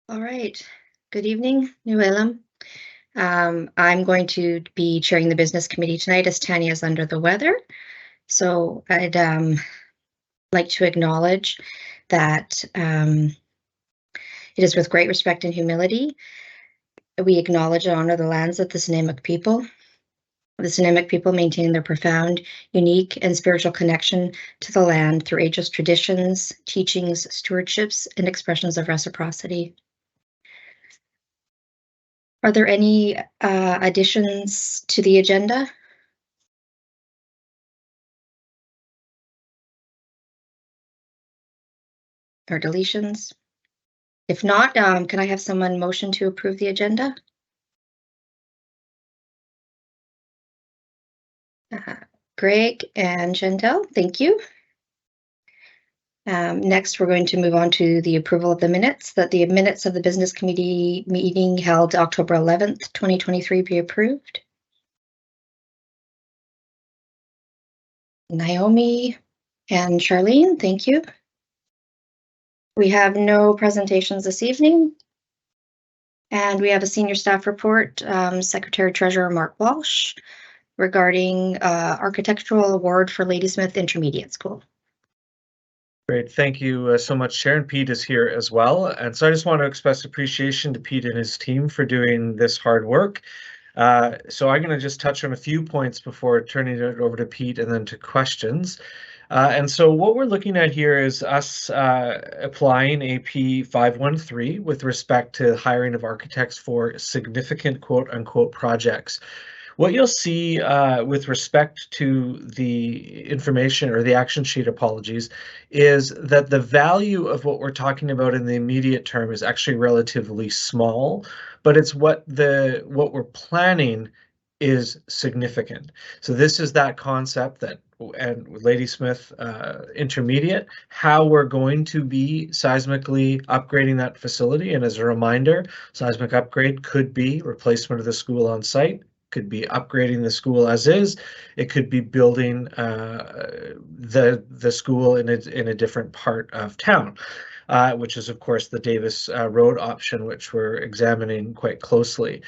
All right. Good evening, New Elam. I'm going to be chairing the business committee tonight as Tanya is under the weather. So I'd like to acknowledge that it is with great respect and humility we acknowledge and honor the lands of the Snuneymuxw people. The Snuneymuxw people maintain their profound, unique, and spiritual connection to the land through ageless traditions, teachings, stewardships, and expressions of reciprocity. Are there any additions to the agenda? Or deletions? If not, can I have someone motion to approve the agenda? Uh, Greg and Chantel, thank you. Next, we're going to move on to the approval of the minutes, that the minutes of the business committee meeting held October 11th, 2023 be approved. Naomi and Charlene, thank you. We have no presentations this evening. And we have a senior staff report, Secretary Treasurer Mark Walsh, regarding architectural award for Ladysmith Intermediate School. Great, thank you so much, Sharon. Pete is here as well. And so I just want to express appreciation to Pete and his team for doing this hard work. So I'm going to just touch on a few points before turning it over to Pete and then to questions. And so what we're looking at here is us applying AP 513 with respect to hiring of architects for significant quote unquote projects. What you'll see with respect to the information or the action sheet, apologies, is that the value of what we're talking about in the immediate term is actually relatively small, but it's what we're planning is significant. So this is that concept that, and Ladysmith Intermediate, how we're going to be seismically upgrading that facility. And as a reminder, seismic upgrade could be replacement of the school on site, could be upgrading the school as is. It could be building the school in a different part of town, which is of course the Davis Road option, which we're examining quite closely.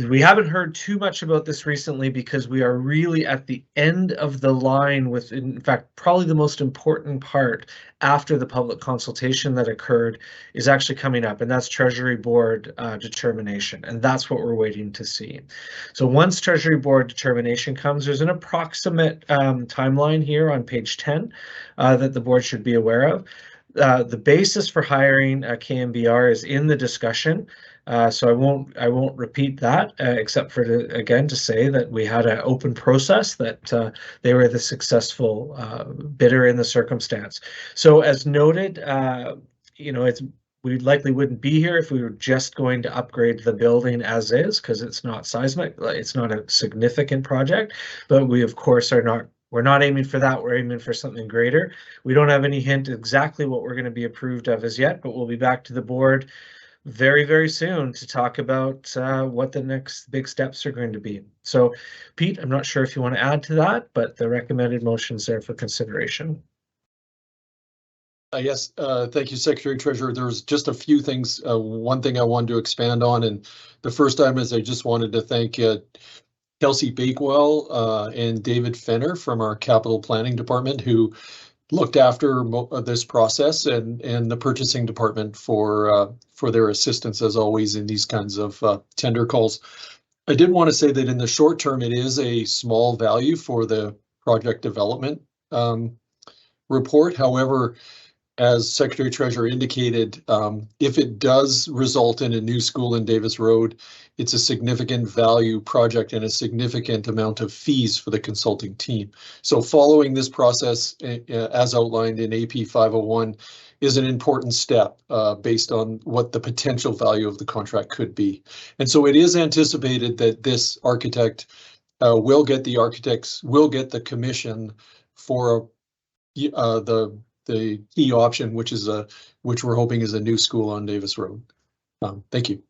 We haven't heard too much about this recently because we are really at the end of the line with, in fact, probably the most important part after the public consultation that occurred is actually coming up, and that's Treasury Board determination, and that's what we're waiting to see. So once Treasury Board determination comes, there's an approximate timeline here on page 10 that the board should be aware of. The basis for hiring KMBR is in the discussion. So I won't repeat that, except for to say that we had an open process, that they were the successful bidder in the circumstance. So as noted, we likely wouldn't be here if we were just going to upgrade the building as is, because it's not seismic, it's not a significant project, but we of course we're not aiming for that. We're aiming for something greater. We don't have any hint exactly what we're going to be approved of as yet, but we'll be back to the board very, very soon to talk about what the next big steps are going to be. So, Pete, I'm not sure if you want to add to that, but the recommended motion's there for consideration. Yes, thank you, Secretary Treasurer. There's just a few things. One thing I wanted to expand on, and the first time is I just wanted to thank Kelsey Bakewell and David Fenner from our capital planning department, who looked after this process, and the purchasing department for their assistance as always in these kinds of tender calls. I did want to say that in the short term, it is a small value for the project development report. However, as Secretary Treasurer indicated, if it does result in a new school in Davis Road, it's a significant value project and a significant amount of fees for the consulting team. So following this process, as outlined in AP 501, is an important step based on what the potential value of the contract could be. And so it is anticipated that this architect will get the commission for the key option, which we're hoping is a new school on Davis Road. Thank you.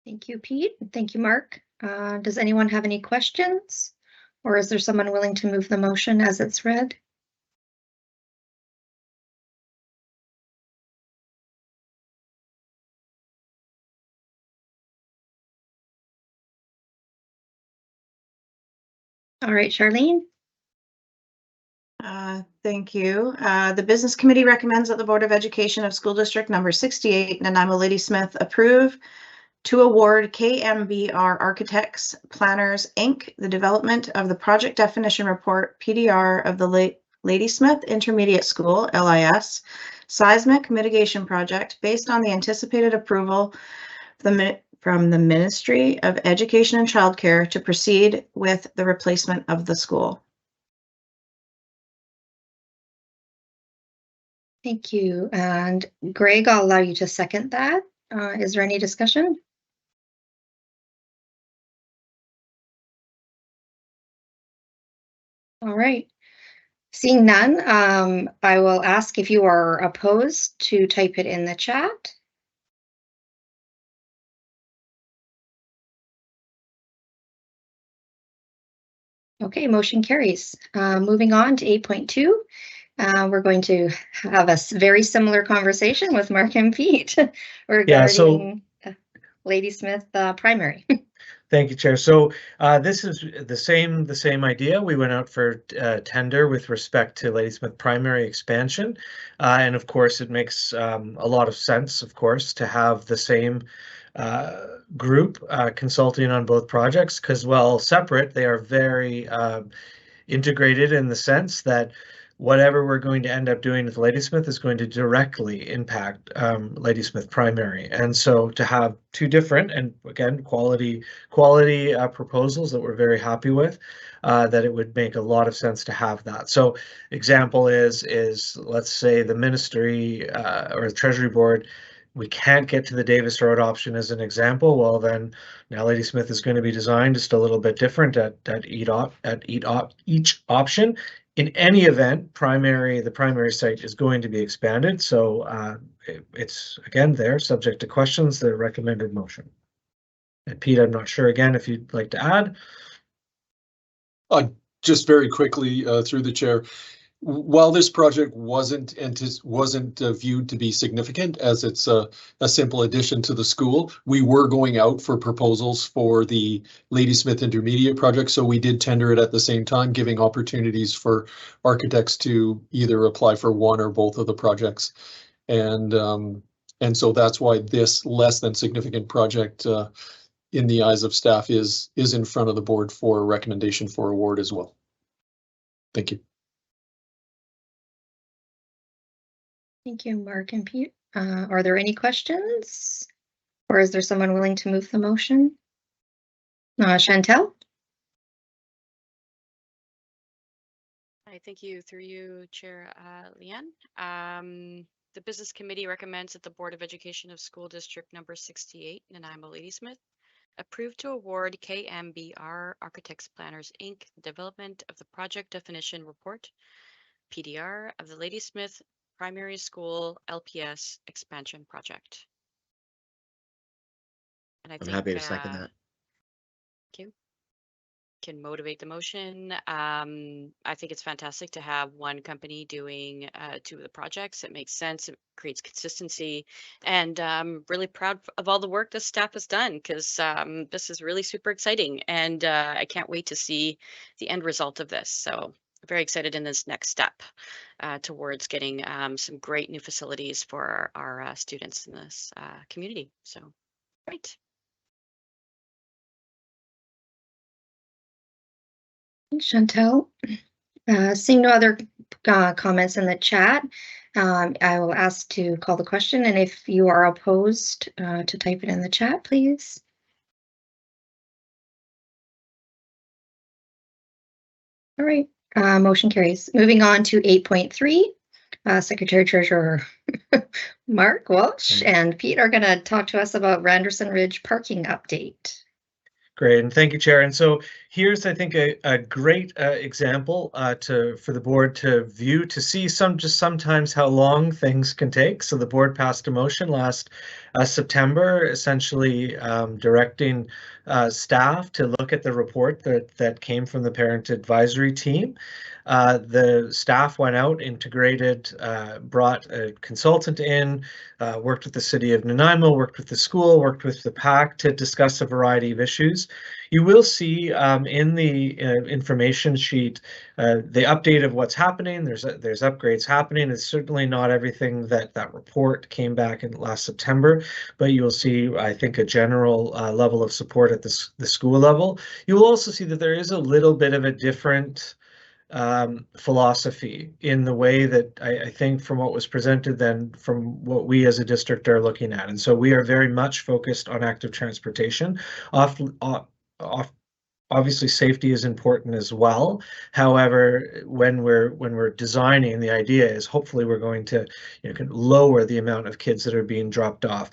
Thank you, Pete. Thank you, Mark. Does anyone have any questions? Or is there someone willing to move the motion as it's read? All right, Charlene. Thank you. The Business Committee recommends that the Board of Education of School District number 68, Nanaimo Ladysmith, approve to award KMBR Architects Planners, Inc., the development of the project definition report, PDR, of the Ladysmith Intermediate School, LIS, seismic mitigation project based on the anticipated approval from the Ministry of Education and Childcare to proceed with the replacement of the school. Thank you. And Greg, I'll allow you to second that. Is there any discussion? All right. Seeing none, I will ask if you are opposed to type it in the chat. Okay, motion carries. Moving on to 8.2. We're going to have a very similar conversation with Mark and Pete regarding Ladysmith primary. Thank you, Chair. So this is the same idea. We went out for tender with respect to Ladysmith primary expansion, and of course, it makes a lot of sense, of course, to have the same group consulting on both projects, because while separate, they are very integrated in the sense that whatever we're going to end up doing with Ladysmith is going to directly impact Ladysmith primary. And so to have two different, and again, quality proposals that we're very happy with, that it would make a lot of sense to have that. So example is let's say the ministry or the Treasury Board, we can't get to the Davis Road option as an example. Well, then now Ladysmith is going to be designed just a little bit different at each option. In any event, the primary site is going to be expanded. So it's again there, subject to questions, the recommended motion. And Pete, I'm not sure again if you'd like to add. Just very quickly through the chair. While this project wasn't viewed to be significant, as it's a simple addition to the school, we were going out for proposals for the Ladysmith Intermediate project, so we did tender it at the same time, giving opportunities for architects to either apply for one or both of the projects. And so that's why this less than significant project in the eyes of staff is in front of the board for recommendation for award as well. Thank you. Thank you, Mark and Pete. Are there any questions? Or is there someone willing to move the motion? Chantel? Hi, thank you. Through you, Chair Leanne. The Business Committee recommends that the Board of Education of School District number 68, Nanaimo Ladysmith, approve to award KMBR Architects Planners, Inc. the development of the project definition report, PDR, of the Ladysmith Primary School LPS expansion project. And I'm happy to second that. Thank you. Can motivate the motion. I think it's fantastic to have one company doing two of the projects. It makes sense. It creates consistency, and I'm really proud of all the work that staff has done, because this is really super exciting, and I can't wait to see the end result of this. So very excited in this next step towards getting some great new facilities for our students in this community. So great. Chantel, seeing no other comments in the chat, I will ask to call the question, and if you are opposed, to type it in the chat, please. All right, motion carries. Moving on to 8.3, Secretary Treasurer Mark Walsh and Pete are going to talk to us about Randerson Ridge parking update. Great, and thank you, Chair. And so here's, I think, a great example for the board to view, to see sometimes how long things can take. So the board passed a motion last September, essentially directing staff to look at the report that came from the parent advisory team. The staff went out, integrated, brought a consultant in, worked with the city of Nanaimo, worked with the school, worked with the PAC to discuss a variety of issues. You will see in the information sheet the update of what's happening. There's upgrades happening. It's certainly not everything that report came back in last September, but you will see, I think, a general level of support at the school level. You will also see that there is a little bit of a different philosophy in the way that I think from what was presented than from what we as a district are looking at. And so we are very much focused on active transportation. Obviously safety is important as well. However, when we're designing, the idea is hopefully we're going to lower the amount of kids that are being dropped off.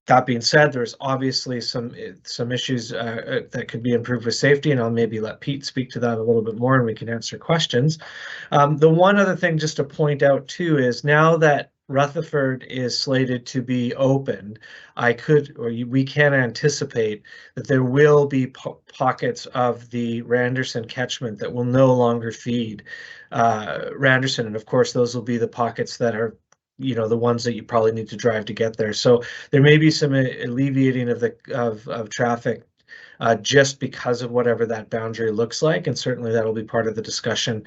That being said, there's obviously some issues that could be improved with safety, and I'll maybe let Pete speak to that a little bit more and we can answer questions. The one other thing just to point out too is now that Rutherford is slated to be opened, we can anticipate that there will be pockets of the Randerson catchment that will no longer feed Randerson, and of course those will be the pockets that are the ones that you probably need to drive to get there. So there may be some alleviating of traffic just because of whatever that boundary looks like, and certainly that'll be part of the discussion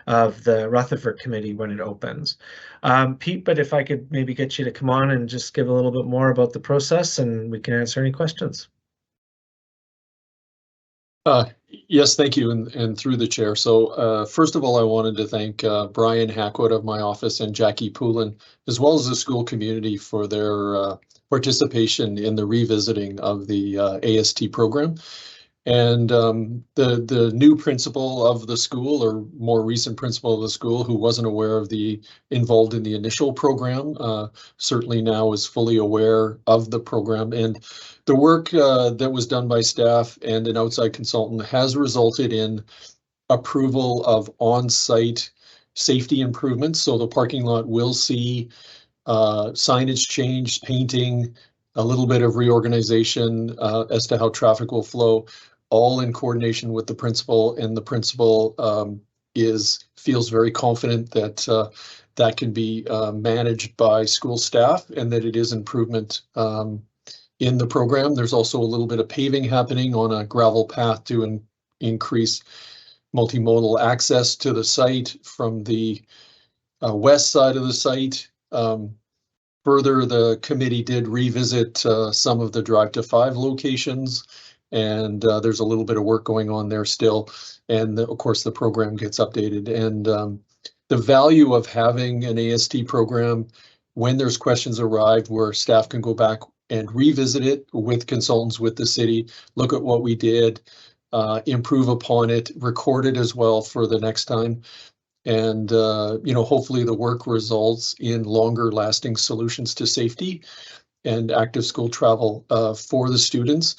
of the Rutherford committee when it opens. Pete, but if I could maybe get you to come on and just give a little bit more about the process, and we can answer any questions. Yes, thank you, and through the chair. So first of all, I wanted to thank Brian Hackwood of my office and Jackie Poulin, as well as the school community, for their participation in the revisiting of the AST program. And the new principal of the school, or more recent principal of the school, who wasn't aware of involved in the initial program, certainly now is fully aware of the program. And the work that was done by staff and an outside consultant has resulted in approval of on-site safety improvements. So the parking lot will see signage change, painting, a little bit of reorganization as to how traffic will flow, all in coordination with the principal, and the principal feels very confident that that can be managed by school staff, and that it is improvement in the program. There's also a little bit of paving happening on a gravel path to increase multimodal access to the site from the west side of the site. Further, the committee did revisit some of the Drive to 5 locations, and there's a little bit of work going on there still. And of course, the program gets updated. And the value of having an AST program, when there's questions arrived, where staff can go back and revisit it with consultants with the city, look at what we did, improve upon it, record it as well for the next time. And, hopefully the work results in longer lasting solutions to safety and active school travel for the students.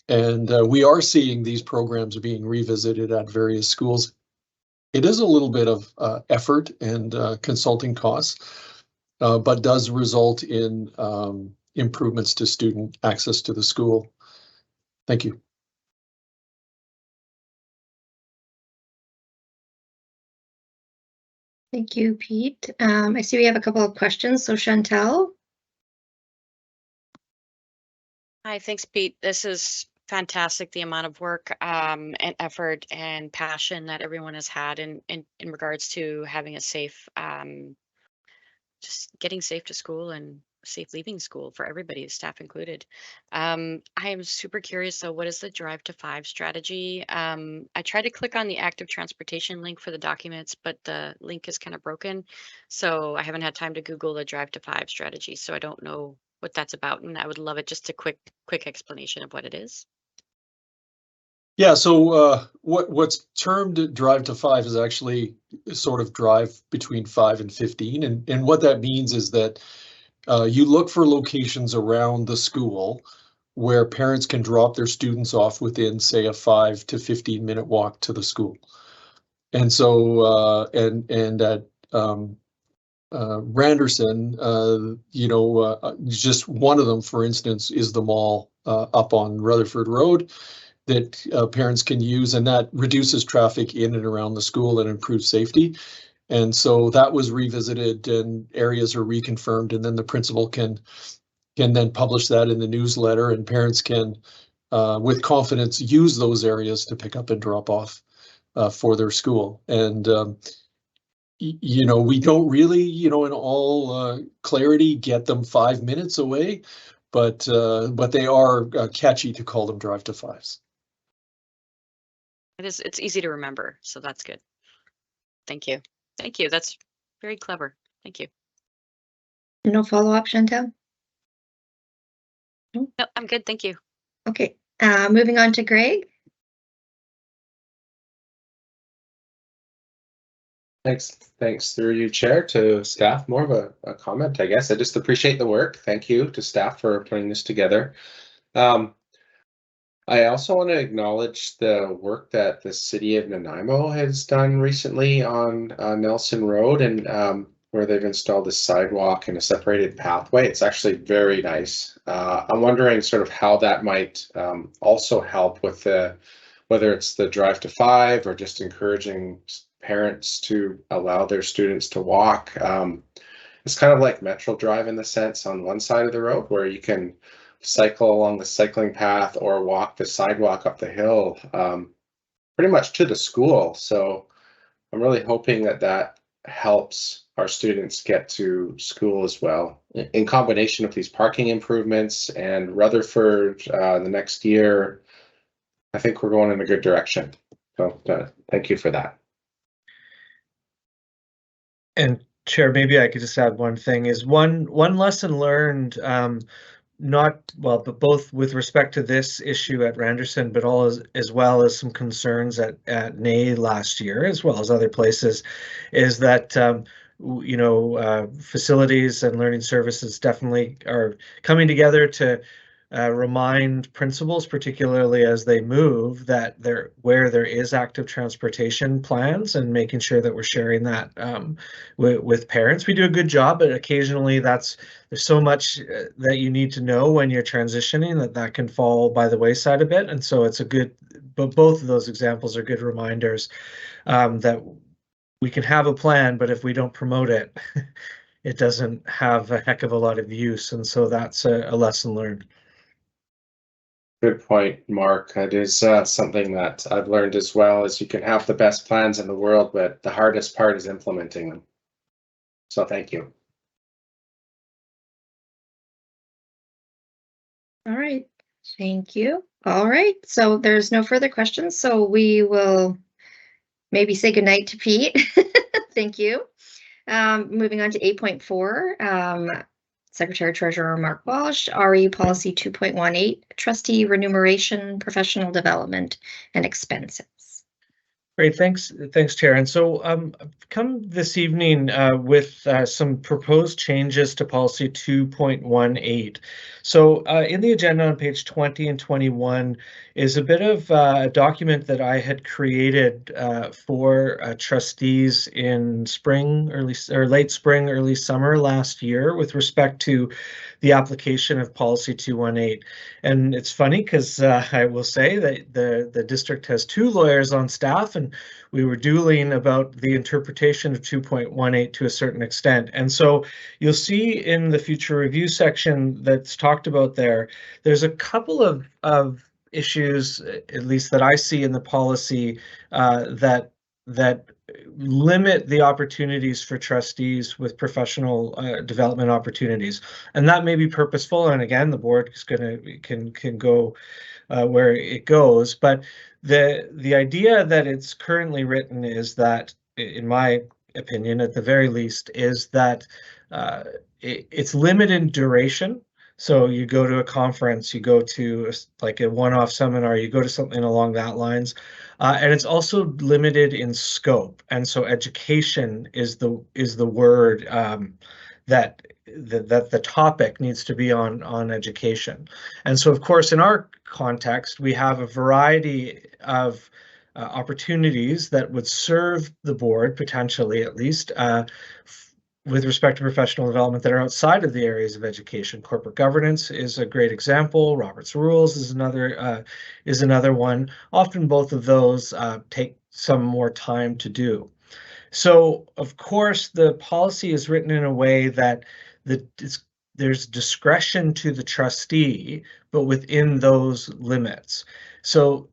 And we are seeing these programs being revisited at various schools. It is a little bit of effort and consulting costs, but does result in improvements to student access to the school. Thank you. Thank you, Pete. I see we have a couple of questions. So Chantel. Hi, thanks, Pete. This is fantastic, the amount of work and effort and passion that everyone has had in regards to having a safe, just getting safe to school and safe leaving school for everybody, staff included. I am super curious, though, what is the Drive to 5 strategy? I tried to click on the active transportation link for the documents, but the link is kind of broken. So I haven't had time to Google the Drive to 5 strategy, so I don't know what that's about. And I would love it, just a quick explanation of what it is. Yeah, so what's termed Drive to 5 is actually sort of drive between 5 and 15. And what that means is that you look for locations around the school where parents can drop their students off within, say, a 5 to 15 minute walk to the school. And so, and at Randerson, just one of them, for instance, is the mall up on Rutherford Road. that parents can use, and that reduces traffic in and around the school and improves safety. And so that was revisited and areas are reconfirmed, and then the principal can then publish that in the newsletter, and parents can, with confidence, use those areas to pick up and drop off for their school. And you know, we don't really, you know, in all clarity, get them 5 minutes away, but they are catchy to call them drive to fives. It's easy to remember, so that's good. Thank you. Thank you. That's very clever. Thank you. No follow-up, Chantel? No, I'm good. Thank you. Okay, moving on to Greg. Thanks through you, Chair, to staff. More of a comment, I guess. I just appreciate the work. Thank you to staff for putting this together. I also want to acknowledge the work that the City of Nanaimo has done recently on Nelson Road, and where they've installed a sidewalk and a separated pathway. It's actually very nice. I'm wondering sort of how that might also help with whether it's the drive to five or just encouraging parents to allow their students to walk. It's kind of like Metro Drive in the sense on one side of the road where you can cycle along the cycling path or walk the sidewalk up the hill, pretty much to the school. So I'm really hoping that helps our students get to school as well. In combination with these parking improvements and Rutherford the next year, I think we're going in a good direction. So thank you for that. And Chair, maybe I could just add one thing, is one lesson learned, but both with respect to this issue at Randerson, but as well as some concerns at NAE last year, as well as other places, is that facilities and learning services definitely are coming together to remind principals, particularly as they move, that where there is active transportation plans, and making sure that we're sharing that with parents. We do a good job, but occasionally there's so much that you need to know when you're transitioning that can fall by the wayside a bit. And so it's but both of those examples are good reminders that we can have a plan, but if we don't promote it, it doesn't have a heck of a lot of use. And so that's a lesson learned. Good point, Mark. It is something that I've learned as well, is you can have the best plans in the world, but the hardest part is implementing them. So thank you. All right, thank you. All right, so there's no further questions, so we will maybe say goodnight to Pete. Thank you. Moving on to 8.4. Secretary Treasurer Mark Walsh, RE Policy 2.18, Trustee Remuneration, Professional Development, and Expenses. Great, thanks, Chair. And so I've come this evening with some proposed changes to Policy 2.18. So in the agenda on page 20 and 21 is a bit of a document that I had created for trustees in late spring, early summer last year with respect to the application of Policy 2.18. And it's funny because I will say that the district has 2 lawyers on staff, and we were dueling about the interpretation of 2.18 to a certain extent. And so you'll see in the future review section that's talked about there's a couple of issues, at least that I see in the policy, that limit the opportunities for trustees with professional development opportunities, and that may be purposeful. And again, the board is can go where it goes, but the idea that it's currently written is that, in my opinion, at the very least, is that it's limited duration. So you go to a conference, you go to like a one-off seminar, you go to something along that lines, and it's also limited in scope. And so education is the word that the topic needs to be on education. And so, of course, in our context, we have a variety of opportunities that would serve the board, potentially at least, with respect to professional development that are outside of the areas of education. Corporate governance is a great example. Robert's Rules is another one. Often both of those take some more time to do. So, of course, the policy is written in a way that there's discretion to the trustee, but within those limits. So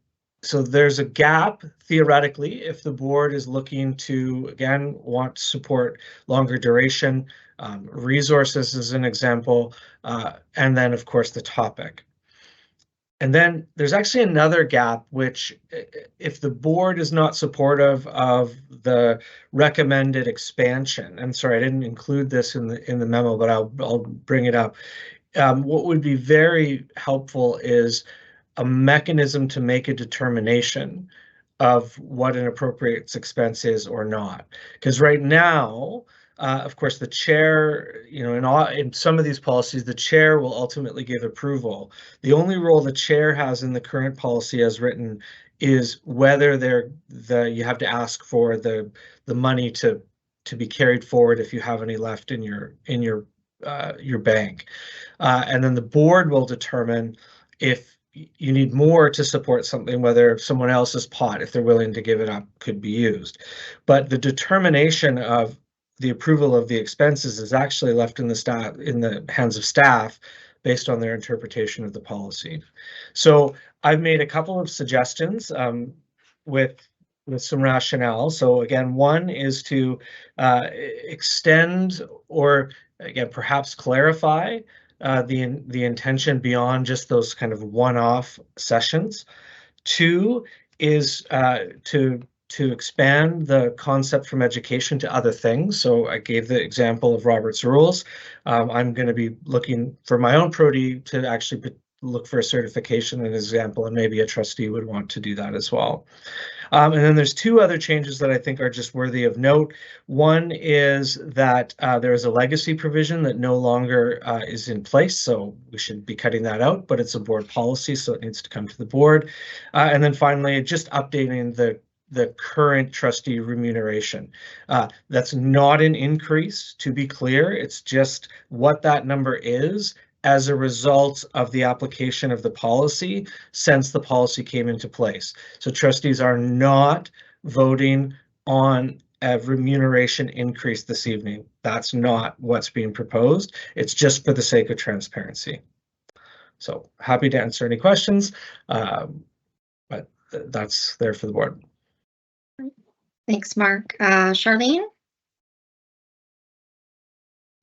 there's a gap, theoretically, if the board is looking to, again, want to support longer duration, resources as an example, and then, of course, the topic. And then there's actually another gap, which if the board is not supportive of the recommended expansion, and sorry, I didn't include this in the memo, but I'll bring it up. What would be very helpful is a mechanism to make a determination of what an appropriate expense is or not. Because right now, of course, the chair, in some of these policies, the chair will ultimately give approval. The only role the chair has in the current policy as written is whether you have to ask for the money to be carried forward if you have any left in your bank, and then the board will determine if you need more to support something, whether someone else's pot, if they're willing to give it up, could be used. But the determination of the approval of the expenses is actually left in the hands of staff based on their interpretation of the policy. So I've made a couple of suggestions with some rationale. So again, one is to extend or again perhaps clarify the intention beyond just those kind of one-off sessions. Two is to expand the concept from education to other things. So I gave the example of Robert's Rules. I'm going to be looking for my own protege to actually look for a certification, an example, and maybe a trustee would want to do that as well. And then there's two other changes that I think are just worthy of note. One is that there is a legacy provision that no longer is in place, so we should be cutting that out, but it's a board policy, so it needs to come to the board. And then finally, just updating the current trustee remuneration. That's not an increase, to be clear. It's just what that number is as a result of the application of the policy since the policy came into place. So trustees are not voting on a remuneration increase this evening. That's not what's being proposed. It's just for the sake of transparency. So happy to answer any questions, but that's there for the board. Thanks, Mark. Charlene?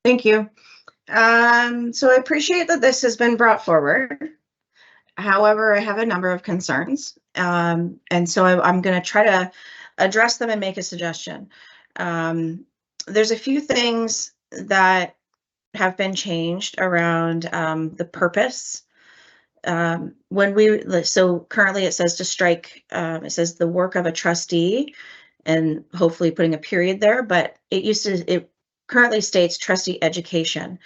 Thank you. So I appreciate that this has been brought forward. However, I have a number of concerns, and so I'm going to try to address them and make a suggestion. There's a few things that have been changed around the purpose. So currently it says to strike, it says the work of a trustee, and hopefully putting a period there, but it currently states trustee education.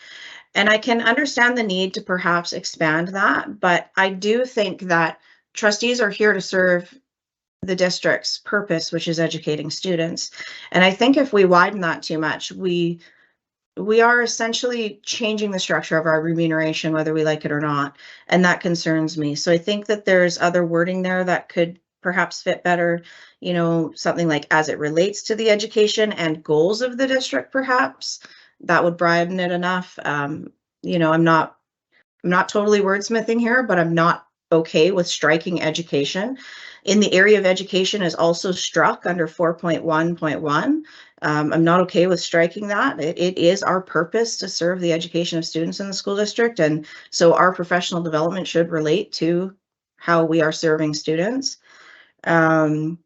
And I can understand the need to perhaps expand that, but I do think that trustees are here to serve the district's purpose, which is educating students. And I think if we widen that too much, we are essentially changing the structure of our remuneration, whether we like it or not. And that concerns me. So I think that there's other wording there that could perhaps fit better, something like as it relates to the education and goals of the district, perhaps that would broaden it enough. I'm not totally wordsmithing here, but I'm not okay with striking education. In the area of education is also struck under 4.1.1. I'm not okay with striking that. It is our purpose to serve the education of students in the school district, and so our professional development should relate to how we are serving students. The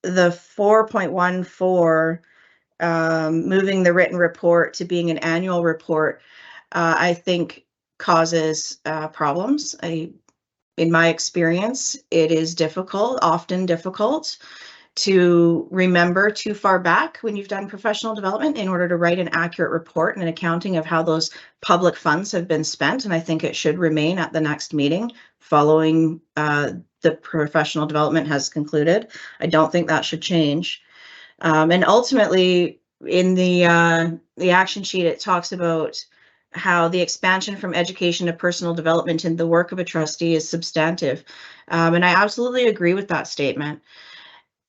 4.14, moving the written report to being an annual report, I think causes problems. In my experience, it is often difficult to remember too far back when you've done professional development in order to write an accurate report and an accounting of how those public funds have been spent. And I think it should remain at the next meeting following the professional development has concluded. I don't think that should change. And ultimately, in the action sheet, it talks about how the expansion from education to personal development in the work of a trustee is substantive. And I absolutely agree with that statement.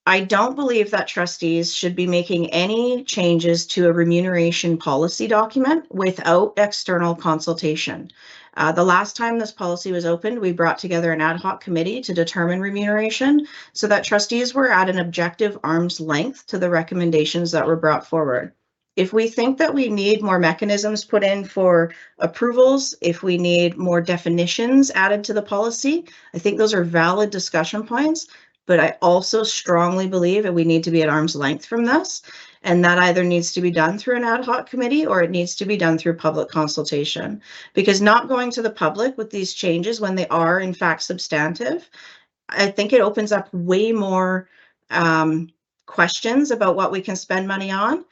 I don't believe that trustees should be making any changes to a remuneration policy document without external consultation. The last time this policy was opened, we brought together an ad hoc committee to determine remuneration so that trustees were at an objective arm's length to the recommendations that were brought forward. If we think that we need more mechanisms put in for approvals, if we need more definitions added to the policy, I think those are valid discussion points. But I also strongly believe that we need to be at arm's length from this. And that either needs to be done through an ad hoc committee or it needs to be done through public consultation. Because not going to the public with these changes when they are in fact substantive, I think it opens up way more questions about what we can spend money on.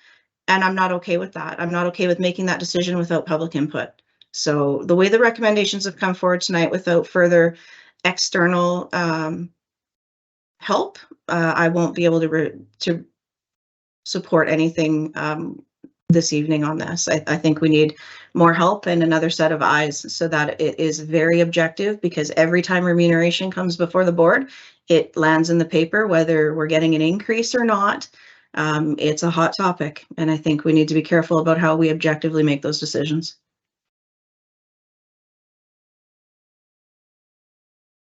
And I'm not okay with that. I'm not okay with making that decision without public input. So the way the recommendations have come forward tonight without further external help, I won't be able to support anything this evening on this. I think we need more help and another set of eyes so that it is very objective, because every time remuneration comes before the board, it lands in the paper, whether we're getting an increase or not. It's a hot topic, and I think we need to be careful about how we objectively make those decisions.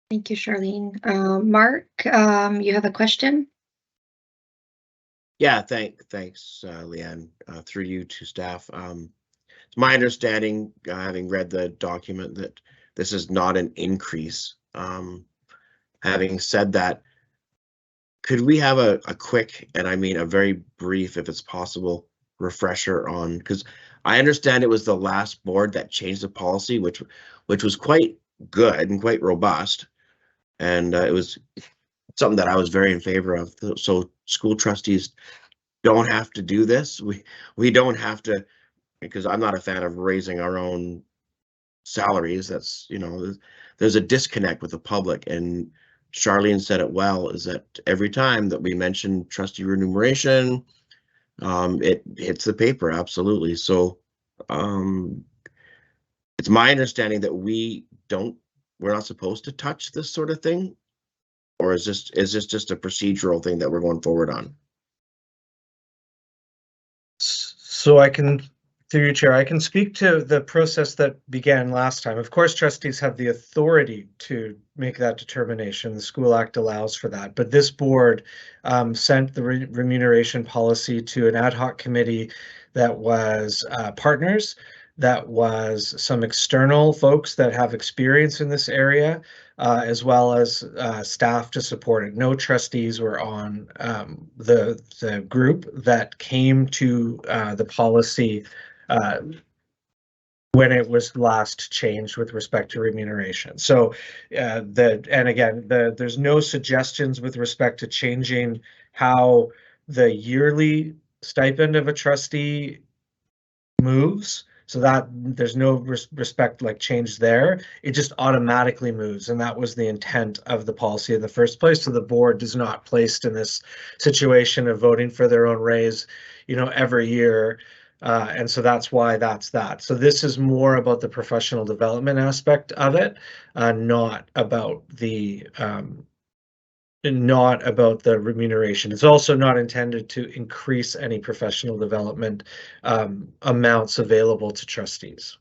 Thank you, Charlene. Mark, you have a question? Yeah, thanks, Leanne, through you to staff. It's my understanding, having read the document, that this is not an increase. Having said that, could we have a quick, and I mean a very brief, if it's possible, refresher on, because I understand it was the last board that changed the policy, which was quite good and quite robust, and it was something that I was very in favor of. So school trustees don't have to do this. We don't have to, because I'm not a fan of raising our own salaries. That's, you know, there's a disconnect with the public, and Charlene said it well, is that every time that we mention trustee remuneration, it hits the paper, absolutely. So it's my understanding that we're not supposed to touch this sort of thing, or is this just a procedural thing that we're going forward on? So I can, through you, Chair, I can speak to the process that began last time. Of course, trustees have the authority to make that determination. The School Act allows for that. But this board sent the remuneration policy to an ad hoc committee that was partners, that was some external folks that have experience in this area, as well as staff to support it. No trustees were on the group that came to the policy when it was last changed with respect to remuneration. So there's no suggestions with respect to changing how the yearly stipend of a trustee moves, so that there's no respect like change there. It just automatically moves, and that was the intent of the policy in the first place. So the board is not placed in this situation of voting for their own raise, you know, every year. And so that's why that's that. So this is more about the professional development aspect of it, not about the remuneration. It's also not intended to increase any professional development amounts available to trustees.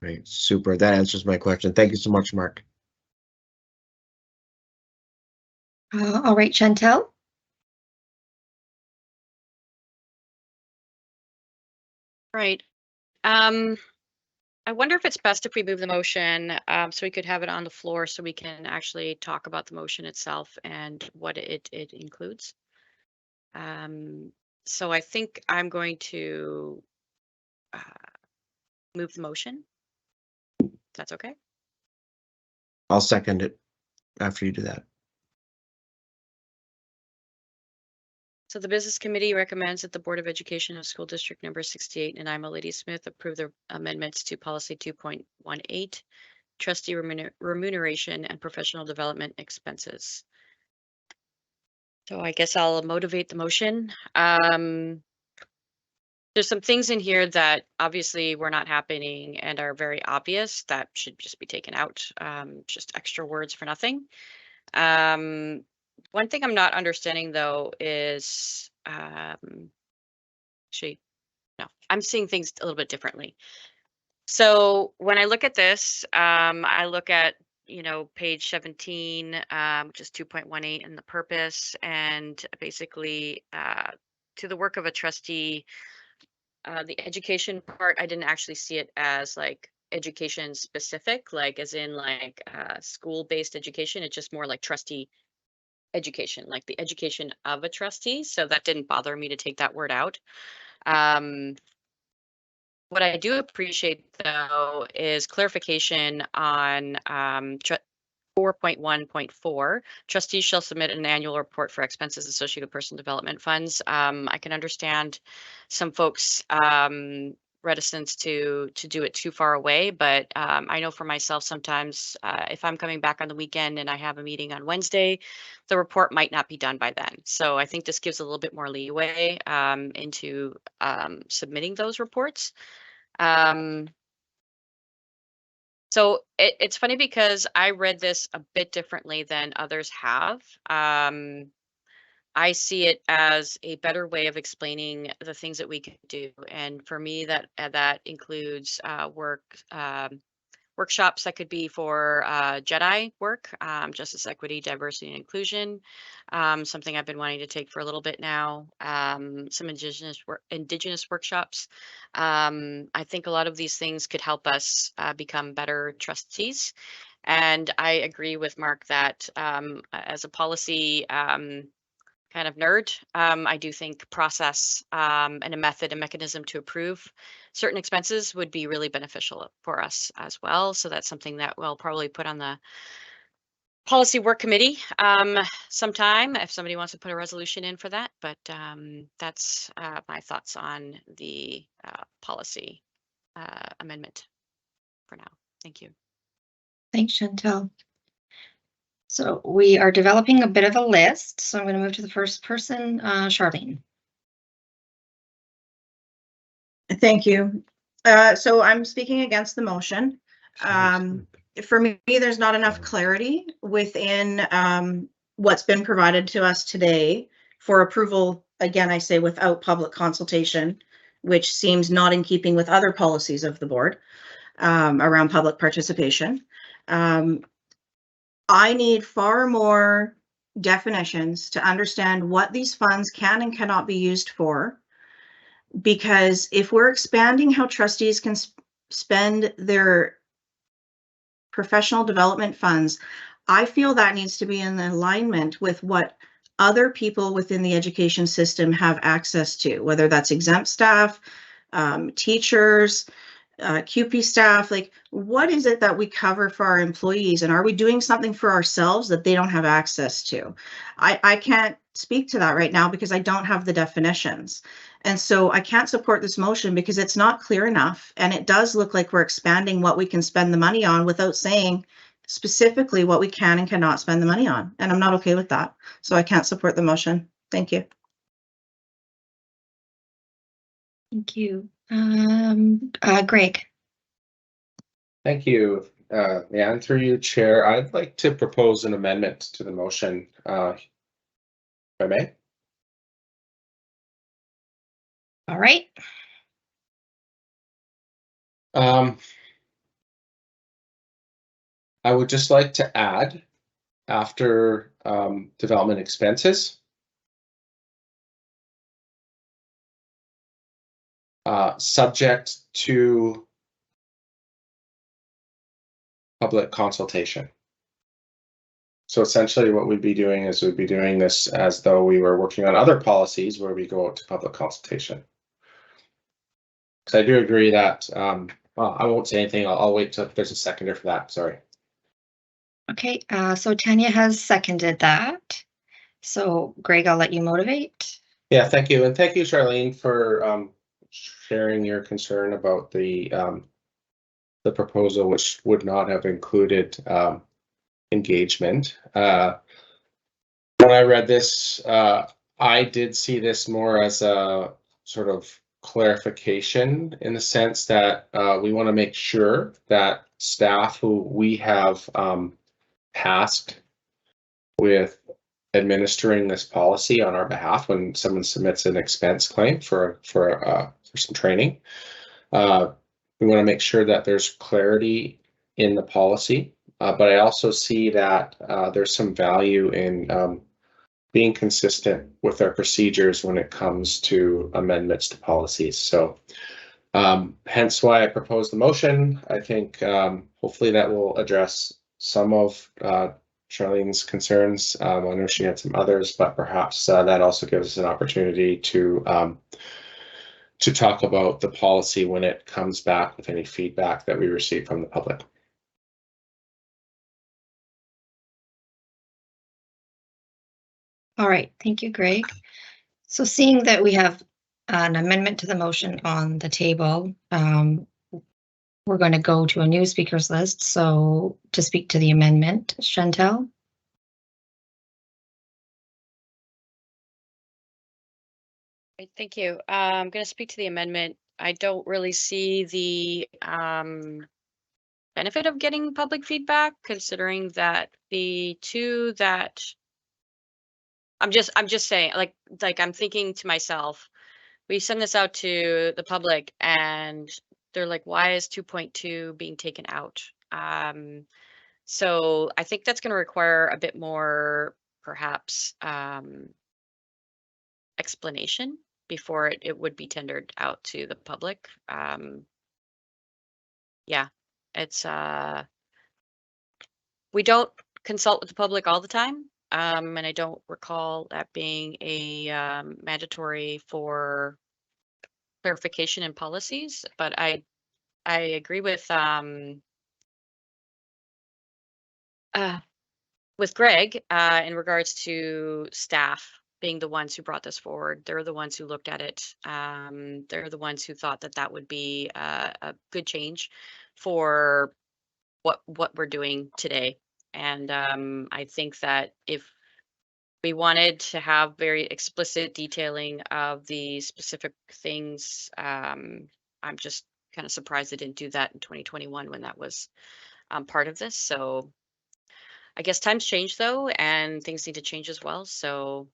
Right, super. That answers my question. Thank you so much, Mark. All right, Chantel. Right. I wonder if it's best if we move the motion so we could have it on the floor so we can actually talk about the motion itself and what it includes. So I think I'm going to move the motion. That's okay. I'll second it after you do that. So the Business Committee recommends that the Board of Education of School District Number 68, Nanaimo Ladysmith, approve the amendments to Policy 2.18, Trustee Remuneration and Professional Development Expenses. So I guess I'll motivate the motion. There's some things in here that obviously were not happening and are very obvious that should just be taken out. Just extra words for nothing. One thing I'm not understanding though is actually, no, I'm seeing things a little bit differently. So when I look at this, I look at, page 17, which is 2.18 in the purpose, and basically to the work of a trustee. The education part, I didn't actually see it as like education specific, like as in like school-based education. It's just more like trustee education, like the education of a trustee. So that didn't bother me to take that word out. What I do appreciate though is clarification on 4.1.4, trustees shall submit an annual report for expenses associated with personal development funds. I can understand some folks' reticence to do it too far away, but I know for myself sometimes if I'm coming back on the weekend and I have a meeting on Wednesday, the report might not be done by then. So I think this gives a little bit more leeway into submitting those reports. So it's funny because I read this a bit differently than others have. I see it as a better way of explaining the things that we can do, and for me, that includes workshops that could be for JEDI work, justice, equity, diversity, and inclusion. Something I've been wanting to take for a little bit now. Some indigenous workshops. I think a lot of these things could help us become better trustees. And I agree with Mark that as a policy kind of nerd, I do think process and a method and mechanism to approve certain expenses would be really beneficial for us as well. So that's something that we'll probably put on the policy work committee sometime if somebody wants to put a resolution in for that. But that's my thoughts on the policy amendment for now. Thank you. Thanks, Chantel. So we are developing a bit of a list. So I'm going to move to the first person, Charlene. Thank you. So I'm speaking against the motion. For me, there's not enough clarity within what's been provided to us today for approval. Again, I say without public consultation, which seems not in keeping with other policies of the board around public participation. I need far more definitions to understand what these funds can and cannot be used for. Because if we're expanding how trustees can spend their professional development funds, I feel that needs to be in alignment with what other people within the education system have access to, whether that's exempt staff, teachers, QP staff. Like, what is it that we cover for our employees, and are we doing something for ourselves that they don't have access to? I can't speak to that right now because I don't have the definitions. And so I can't support this motion because it's not clear enough. And it does look like we're expanding what we can spend the money on without saying specifically what we can and cannot spend the money on. And I'm not okay with that. So I can't support the motion. Thank you. Thank you. Greg. Thank you, Leanne. Through you, Chair, I'd like to propose an amendment to the motion, if I may. All right. I would just like to add, after development expenses, subject to public consultation. So essentially what we'd be doing is we'd be doing this as though we were working on other policies where we go out to public consultation. So I do agree that, well, I won't say anything. I'll wait till there's a seconder for that. Sorry. Okay, so Tanya has seconded that. So Greg, I'll let you motivate. Yeah, thank you. And thank you, Charlene, for sharing your concern about the proposal, which would not have included engagement. When I read this, I did see this more as a sort of clarification in the sense that we want to make sure that staff who we have tasked with administering this policy on our behalf when someone submits an expense claim for some training, we want to make sure that there's clarity in the policy. But I also see that there's some value in being consistent with our procedures when it comes to amendments to policies. So hence why I proposed the motion. I think hopefully that will address some of Charlene's concerns. I know she had some others, but perhaps that also gives us an opportunity to talk about the policy when it comes back with any feedback that we receive from the public. All right, thank you, Greg. So seeing that we have an amendment to the motion on the table, we're going to go to a new speakers list. So to speak to the amendment, Chantel. Great, thank you. I'm going to speak to the amendment. I don't really see the benefit of getting public feedback, considering that the two that I'm just saying, like I'm thinking to myself, we send this out to the public and they're like, why is 2.2 being taken out? So I think that's going to require a bit more, perhaps, explanation before it would be tendered out to the public. Yeah, it's we don't consult with the public all the time. And I don't recall that being a mandatory for clarification in policies, but I agree with Greg in regards to staff being the ones who brought this forward. They're the ones who looked at it. They're the ones who thought that that would be a good change for what we're doing today. And I think that if we wanted to have very explicit detailing of the specific things, I'm just kind of surprised they didn't do that in 2021 when that was part of this. So I guess times change though, and things need to change as well. So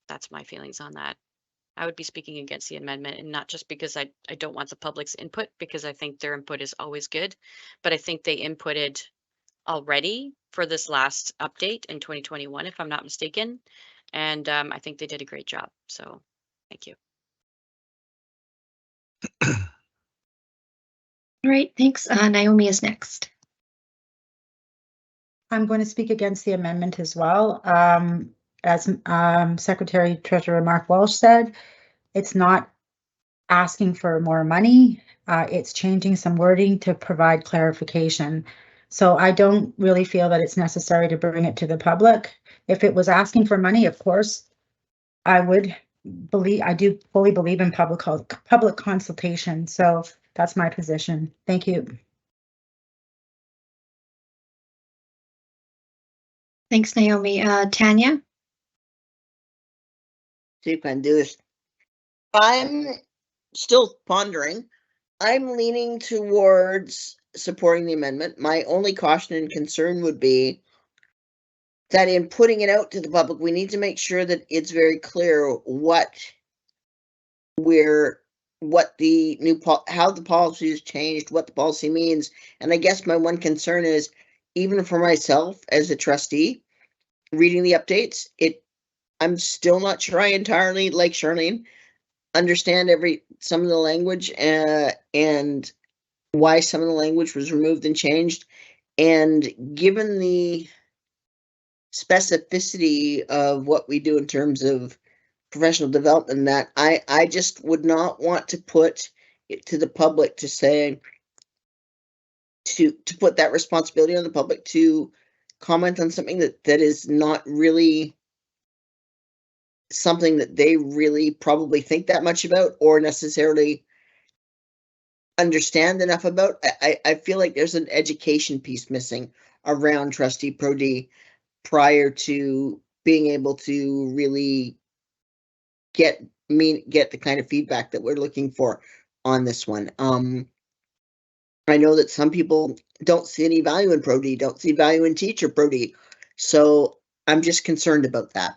that's my feelings on that. I would be speaking against the amendment, and not just because I don't want the public's input, because I think their input is always good, but I think they inputted already for this last update in 2021, if I'm not mistaken. And I think they did a great job. So thank you. All right, thanks. Naomi is next. I'm going to speak against the amendment as well. As Secretary Treasurer Mark Walsh said, it's not asking for more money. It's changing some wording to provide clarification. So I don't really feel that it's necessary to bring it to the public. If it was asking for money, of course, I do fully believe in public consultation. So that's my position. Thank you. Thanks, Naomi. Tanya? See if I can do this. I'm still pondering. I'm leaning towards supporting the amendment. My only caution and concern would be that in putting it out to the public, we need to make sure that it's very clear how the policy has changed, what the policy means. And I guess my one concern is, even for myself as a trustee, reading the updates, I'm still not sure I entirely, like Charlene, understand some of the language and why some of the language was removed and changed. And given the specificity of what we do in terms of professional development, that I just would not want to put it to the public to say, to put that responsibility on the public to comment on something that is not really something that they really probably think that much about or necessarily understand enough about. I feel like there's an education piece missing around Trustee Pro D prior to being able to really get get the kind of feedback that we're looking for on this one. I know that some people don't see any value in Pro D, don't see value in Teacher Pro D. So I'm just concerned about that.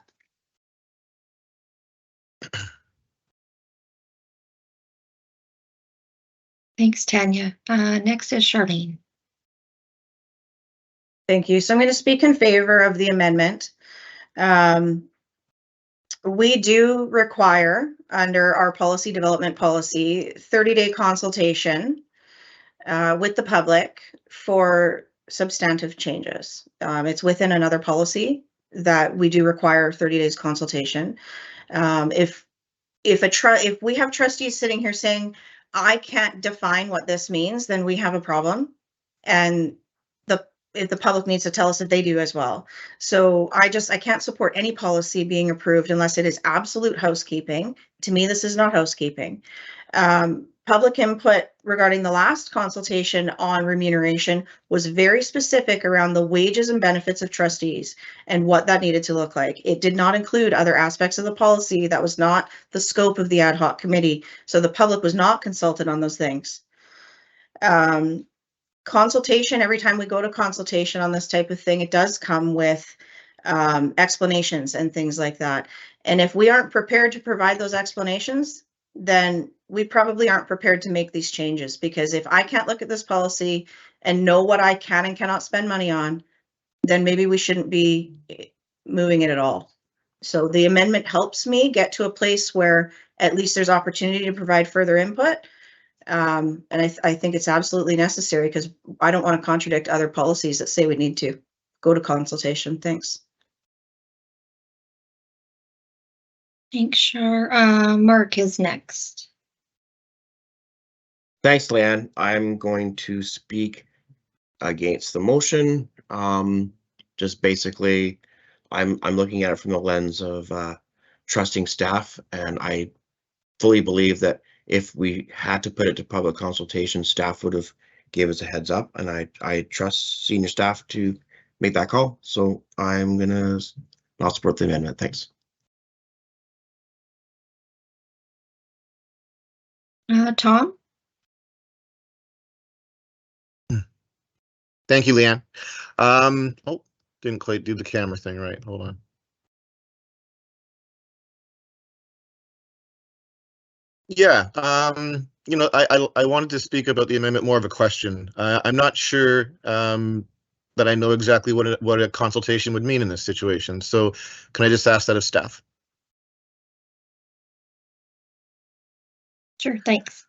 Thanks, Tanya. Next is Charlene. Thank you. So I'm going to speak in favor of the amendment. We do require, under our policy development policy, 30-day consultation with the public for substantive changes. It's within another policy that we do require 30 days consultation. If we have trustees sitting here saying, I can't define what this means, then we have a problem. And if the public needs to tell us if they do as well. So I can't support any policy being approved unless it is absolute housekeeping. To me, this is not housekeeping. Public input regarding the last consultation on remuneration was very specific around the wages and benefits of trustees and what that needed to look like. It did not include other aspects of the policy. That was not the scope of the ad hoc committee. So the public was not consulted on those things. Consultation, every time we go to consultation on this type of thing, it does come with explanations and things like that. And if we aren't prepared to provide those explanations, then we probably aren't prepared to make these changes, because if I can't look at this policy and know what I can and cannot spend money on, then maybe we shouldn't be moving it at all. So the amendment helps me get to a place where at least there's opportunity to provide further input. And I think it's absolutely necessary, because I don't want to contradict other policies that say we need to go to consultation. Thanks. Thanks, Char. Mark is next. Thanks, Leanne. I'm going to speak against the motion. Just basically, I'm looking at it from the lens of trusting staff, and I fully believe that if we had to put it to public consultation, staff would have gave us a heads up, and I trust senior staff to make that call. So I'm gonna not support the amendment. Thanks. Tom? Thank you, Leanne. Oh, didn't quite do the camera thing right. Hold on. Yeah, you know, I wanted to speak about the amendment, more of a question. I'm not sure that I know exactly what a consultation would mean in this situation. So can I just ask that of staff? Sure, thanks.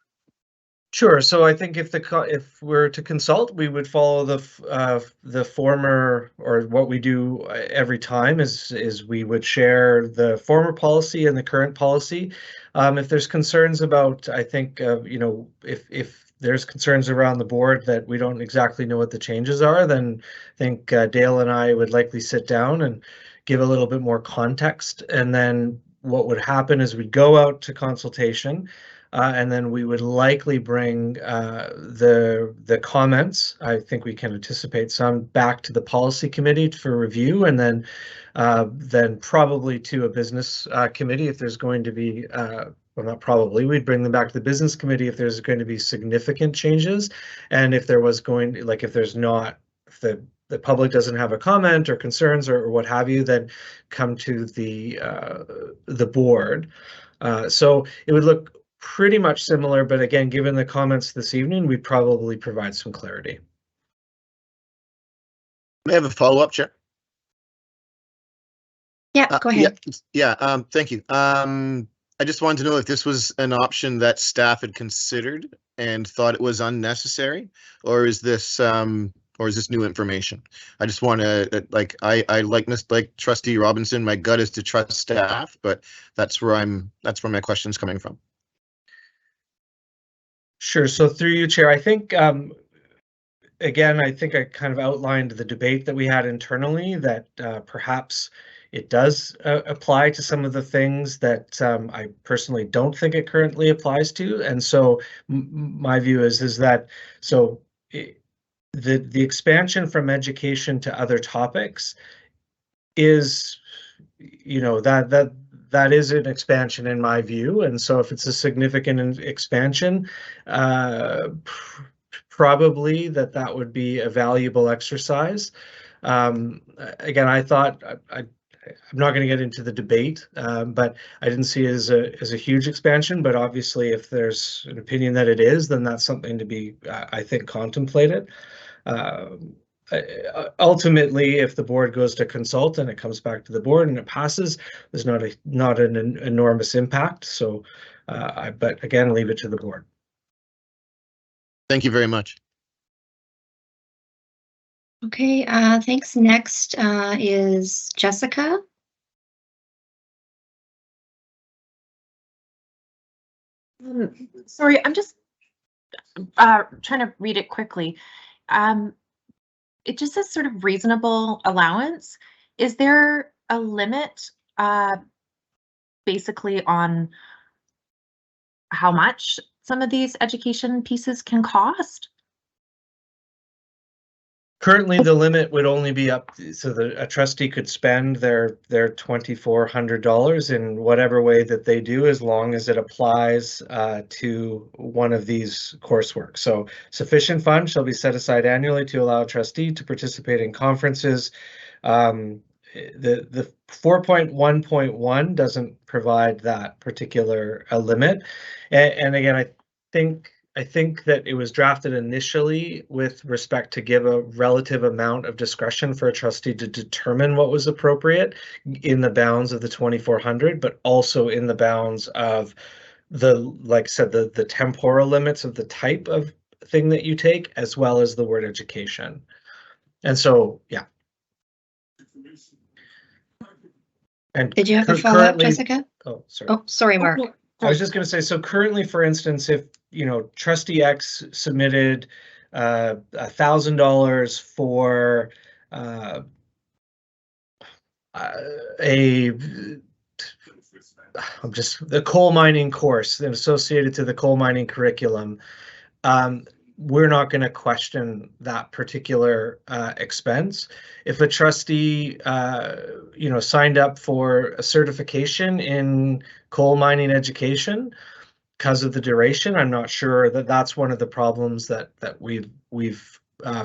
Sure. So I think if we're to consult, we would follow the former, or what we do every time is we would share the former policy and the current policy. If there's concerns about, I think, you know, if there's concerns around the board that we don't exactly know what the changes are, then I think Dale and I would likely sit down and give a little bit more context. And then what would happen is we'd go out to consultation. And then we would likely bring the comments, I think we can anticipate some, back to the policy committee for review, and then probably to a business committee if there's going to be, well, not probably, we'd bring them back to the business committee if there's going to be significant changes. And if there was going, like if there's not, if the public doesn't have a comment or concerns or what have you, then come to the board. So it would look pretty much similar, but again, given the comments this evening, we'd probably provide some clarity. May I have a follow-up, Chair? Yeah, go ahead. Yeah, thank you. I just wanted to know if this was an option that staff had considered and thought it was unnecessary, or is this new information? I just want to, like, I like Trustee Robinson, my gut is to trust staff, but that's where my question's coming from. Sure. So through you, Chair, I think, again, I think I kind of outlined the debate that we had internally, that perhaps it does apply to some of the things that I personally don't think it currently applies to. And so my view is that, so the expansion from education to other topics is, you know, that is an expansion in my view. And so if it's a significant expansion, probably that would be a valuable exercise. Again, I thought I'm not going to get into the debate, but I didn't see it as a huge expansion. But obviously, if there's an opinion that it is, then that's something to be, I think, contemplated. Ultimately, if the board goes to consult and it comes back to the board and it passes, there's not an enormous impact. So, but again, leave it to the board. Thank you very much. Okay, thanks. Next is Jessica. Sorry, I'm just trying to read it quickly. It just says sort of reasonable allowance. Is there a limit basically on how much some of these education pieces can cost? Currently, the limit would only be up, so a trustee could spend their $2,400 in whatever way that they do, as long as it applies to one of these coursework. So sufficient funds shall be set aside annually to allow a trustee to participate in conferences. The 4.1.1 doesn't provide that particular limit. And again, I think that it was drafted initially with respect to give a relative amount of discretion for a trustee to determine what was appropriate in the bounds of the 2,400, but also in the bounds of like I said, the temporal limits of the type of thing that you take, as well as the word education. And so, yeah. And did you have a follow-up, Jessica? Oh, sorry. Oh, sorry, Mark. I was just going to say, so currently, for instance, if trustee X submitted $1,000 for the coal mining course associated to the coal mining curriculum, we're not going to question that particular expense. If a trustee, signed up for a certification in coal mining education because of the duration, I'm not sure that that's one of the problems that we've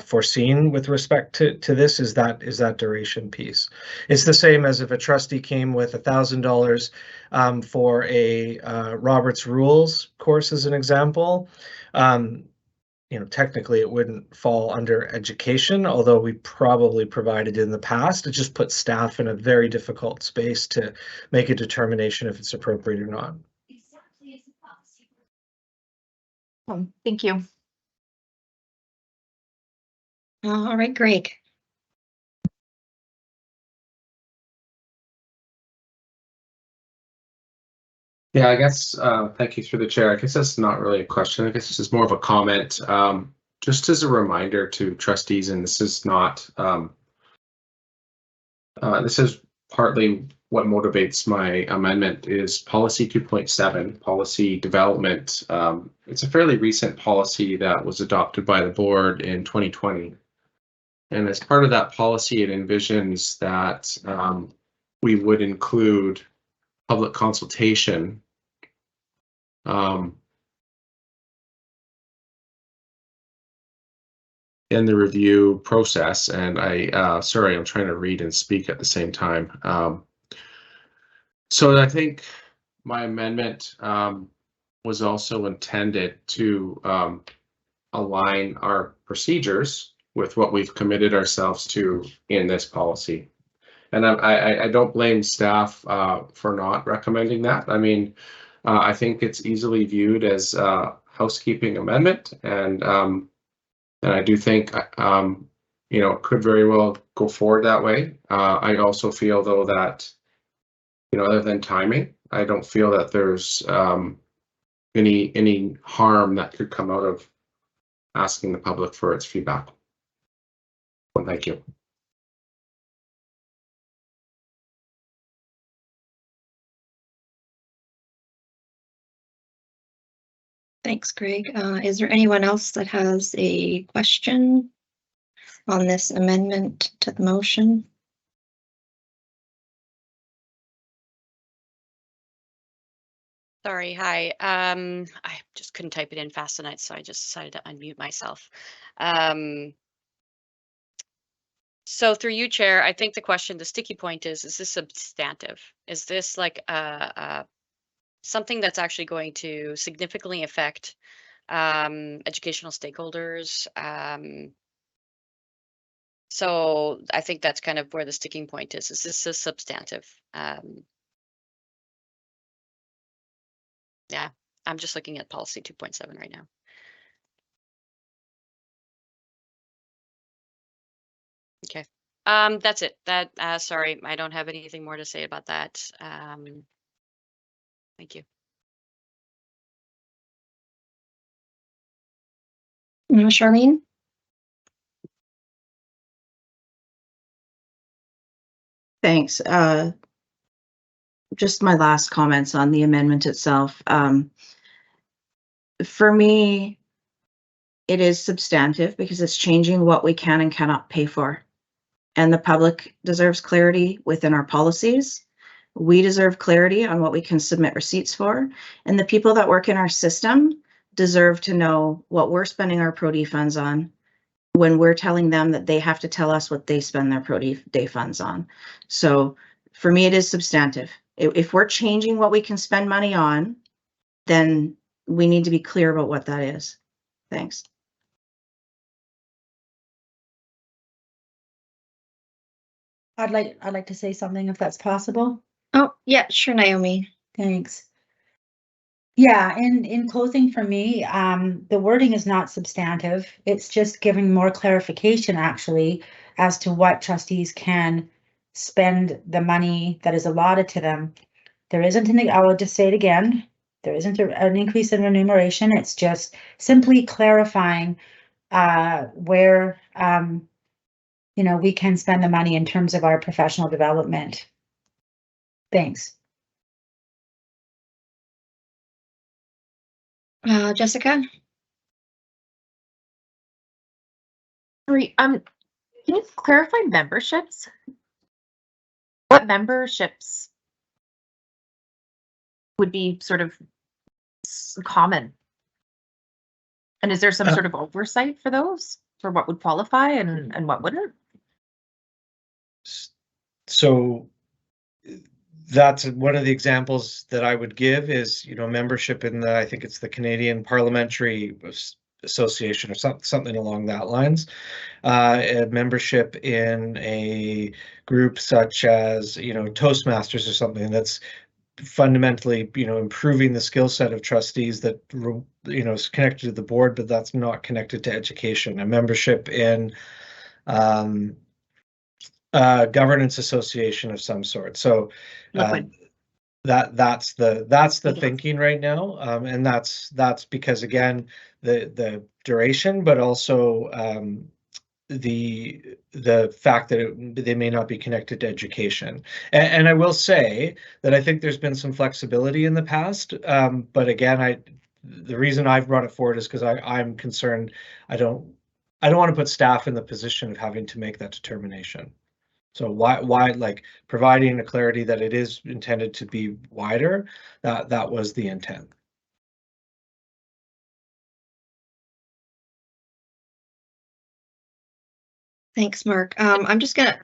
foreseen with respect to this is that duration piece. It's the same as if a trustee came with $1,000 for a Robert's Rules course, as an example. Technically it wouldn't fall under education, although we probably provided in the past. It just puts staff in a very difficult space to make a determination if it's appropriate or not. Thank you. All right, Greg. Yeah, I guess, thank you through the chair. I guess that's not really a question. I guess this is more of a comment. Just as a reminder to trustees, and this is not, this is partly what motivates my amendment, is policy 2.7, policy development. It's a fairly recent policy that was adopted by the board in 2020. And as part of that policy, it envisions that we would include public consultation in the review process. And sorry, I'm trying to read and speak at the same time. So I think my amendment was also intended to align our procedures with what we've committed ourselves to in this policy. And I don't blame staff for not recommending that. I mean, I think it's easily viewed as a housekeeping amendment, and I do think it could very well go forward that way. I also feel, though, that other than timing, I don't feel that there's any harm that could come out of asking the public for its feedback. Well, thank you. Thanks, Greg. Is there anyone else that has a question on this amendment to the motion? Sorry, hi. I just couldn't type it in fast enough, so I just decided to unmute myself. So through you, Chair, I think the sticky point is this substantive? Is this like something that's actually going to significantly affect educational stakeholders? So I think that's kind of where the sticking point is. Is this a substantive? Yeah, I'm just looking at policy 2.7 right now. Okay. That's it. Sorry, I don't have anything more to say about that. Thank you. Charlene? Thanks. Just my last comments on the amendment itself. For me, it is substantive because it's changing what we can and cannot pay for. And the public deserves clarity within our policies. We deserve clarity on what we can submit receipts for. And the people that work in our system deserve to know what we're spending our Pro D funds on when we're telling them that they have to tell us what they spend their Pro D day funds on. So for me, it is substantive. If we're changing what we can spend money on, then we need to be clear about what that is. Thanks. I'd like to say something if that's possible. Oh, yeah, sure, Naomi. Thanks. Yeah, in closing for me, the wording is not substantive. It's just giving more clarification actually as to what trustees can spend the money that is allotted to them. There isn't an, I will just say it again, there isn't an increase in remuneration. It's just simply clarifying where you know, we can spend the money in terms of our professional development. Thanks. Jessica? Sorry, can you clarify memberships? What memberships would be sort of common? And is there some sort of oversight for those, for what would qualify and what wouldn't? So that's one of the examples that I would give is, you know, membership in the, I think it's the Canadian Parliamentary Association or something along that lines. A membership in a group such as, you know, Toastmasters or something that's fundamentally, you know, improving the skill set of trustees that, you know, is connected to the board, but that's not connected to education. A membership in governance association of some sort. So that's the thinking right now, and that's because again the duration, but also the fact that they may not be connected to education. And I will say that I think there's been some flexibility in the past, but again, the reason I've brought it forward is because I'm concerned. I don't want to put staff in the position of having to make that determination. So why like providing a clarity that it is intended to be wider, that was the intent. Thanks, Mark. I'm just gonna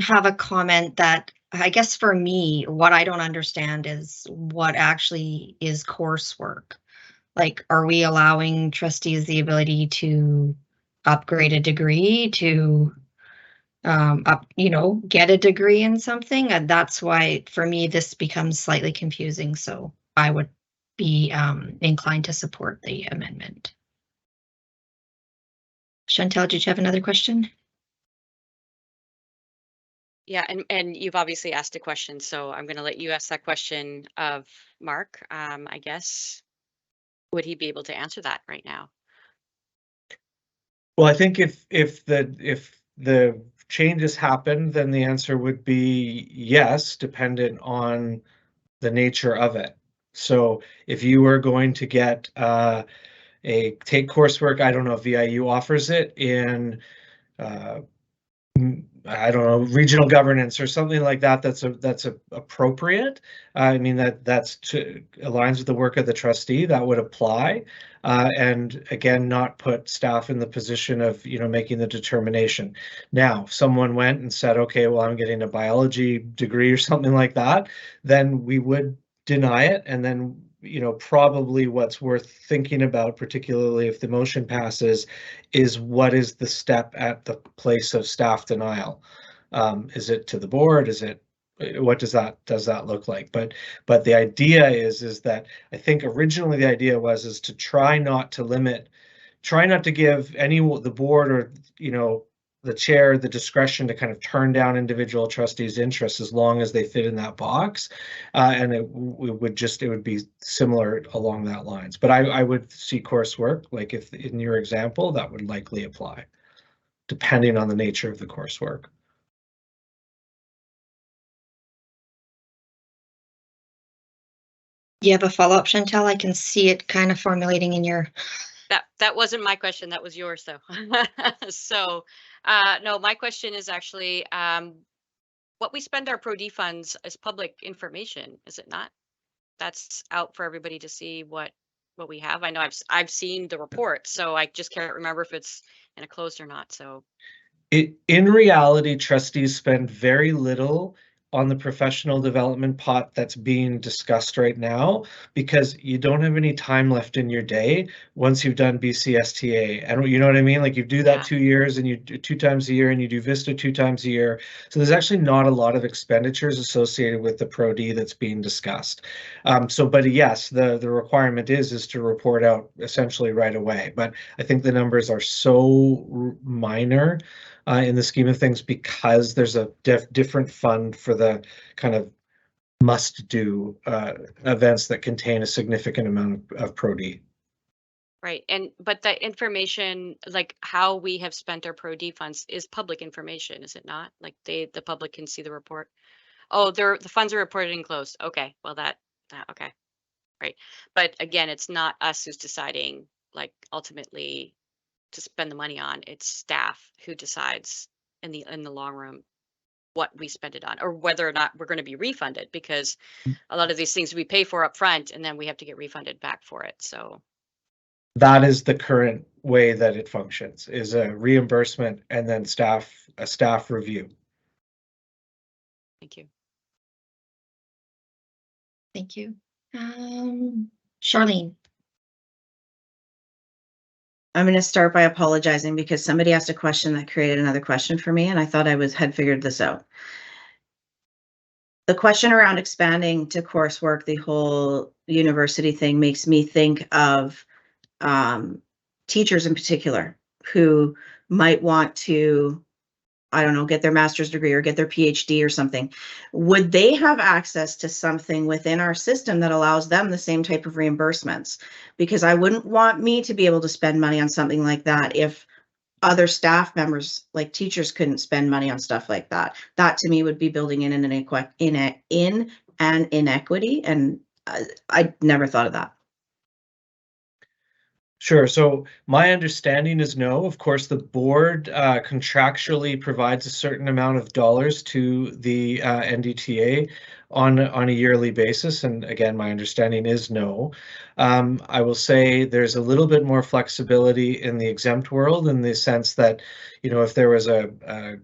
have a comment that I guess for me, what I don't understand is what actually is coursework. Like, are we allowing trustees the ability to upgrade a degree, to you know, get a degree in something? And that's why for me this becomes slightly confusing. So I would be inclined to support the amendment. Chantel, did you have another question? Yeah, and you've obviously asked a question, so I'm going to let you ask that question of Mark. I guess, would he be able to answer that right now? Well, I think if the changes happen, then the answer would be yes, dependent on the nature of it. So if you were going to get take coursework, I don't know if VIU offers it in I don't know, regional governance or something like that, that's appropriate. I mean, aligns with the work of the trustee, that would apply. And again, not put staff in the position of, making the determination. Now, if someone went and said, okay, well, I'm getting a biology degree or something like that, then we would deny it. And then, probably what's worth thinking about, particularly if the motion passes, is what is the step at the place of staff denial? Is it to the board? What does that look like? But the idea is that I think originally the idea is to try not to give the board or the chair the discretion to kind of turn down individual trustees' interests as long as they fit in that box, and it would be similar along that lines. But I would see coursework, like if in your example, that would likely apply, depending on the nature of the coursework. You have a follow-up, Chantel? I can see it kind of formulating in your. That wasn't my question. That was yours, though. So, no, my question is actually, what we spend our Pro-D funds is public information, is it not? That's out for everybody to see what we have. I know I've seen the report, so I just can't remember if it's in a closed or not. So, in reality, trustees spend very little on the professional development pot that's being discussed right now, because you don't have any time left in your day once you've done BCSTA. And you know what I mean? Like, you do that 2 years, and you do 2 times a year, and you do Vista 2 times a year. So there's actually not a lot of expenditures associated with the Pro-D that's being discussed. But yes, the requirement is to report out essentially right away. But I think the numbers are so minor in the scheme of things, because there's a different fund for the kind of must-do events that contain a significant amount of Pro-D. right. But the information, like how we have spent our Pro-D funds, is public information, is it not? Like the public can see the report. Oh, the funds are reported and closed. Okay, well that okay, right. But again, it's not us who's deciding, like, ultimately to spend the money on. It's staff who decides in the long run what we spend it on, or whether or not we're going to be refunded, because a lot of these things we pay for up front and then we have to get refunded back for it. So that is the current way that it functions, is a reimbursement and then a staff review. Thank you. Thank you. Charlene. I'm going to start by apologizing because somebody asked a question that created another question for me, and I thought I had figured this out. The question around expanding to coursework, the whole university thing, makes me think of teachers in particular who might want to, I don't know, get their master's degree or get their PhD or something. Would they have access to something within our system that allows them the same type of reimbursements? Because I wouldn't want me to be able to spend money on something like that if other staff members, like teachers, couldn't spend money on stuff like that. That to me would be building in an inequity, and I never thought of that. Sure. So my understanding is no. Of course, the board contractually provides a certain amount of dollars to the NDTA on a yearly basis. And again, my understanding is no. I will say there's a little bit more flexibility in the exempt world, in the sense that, if there was a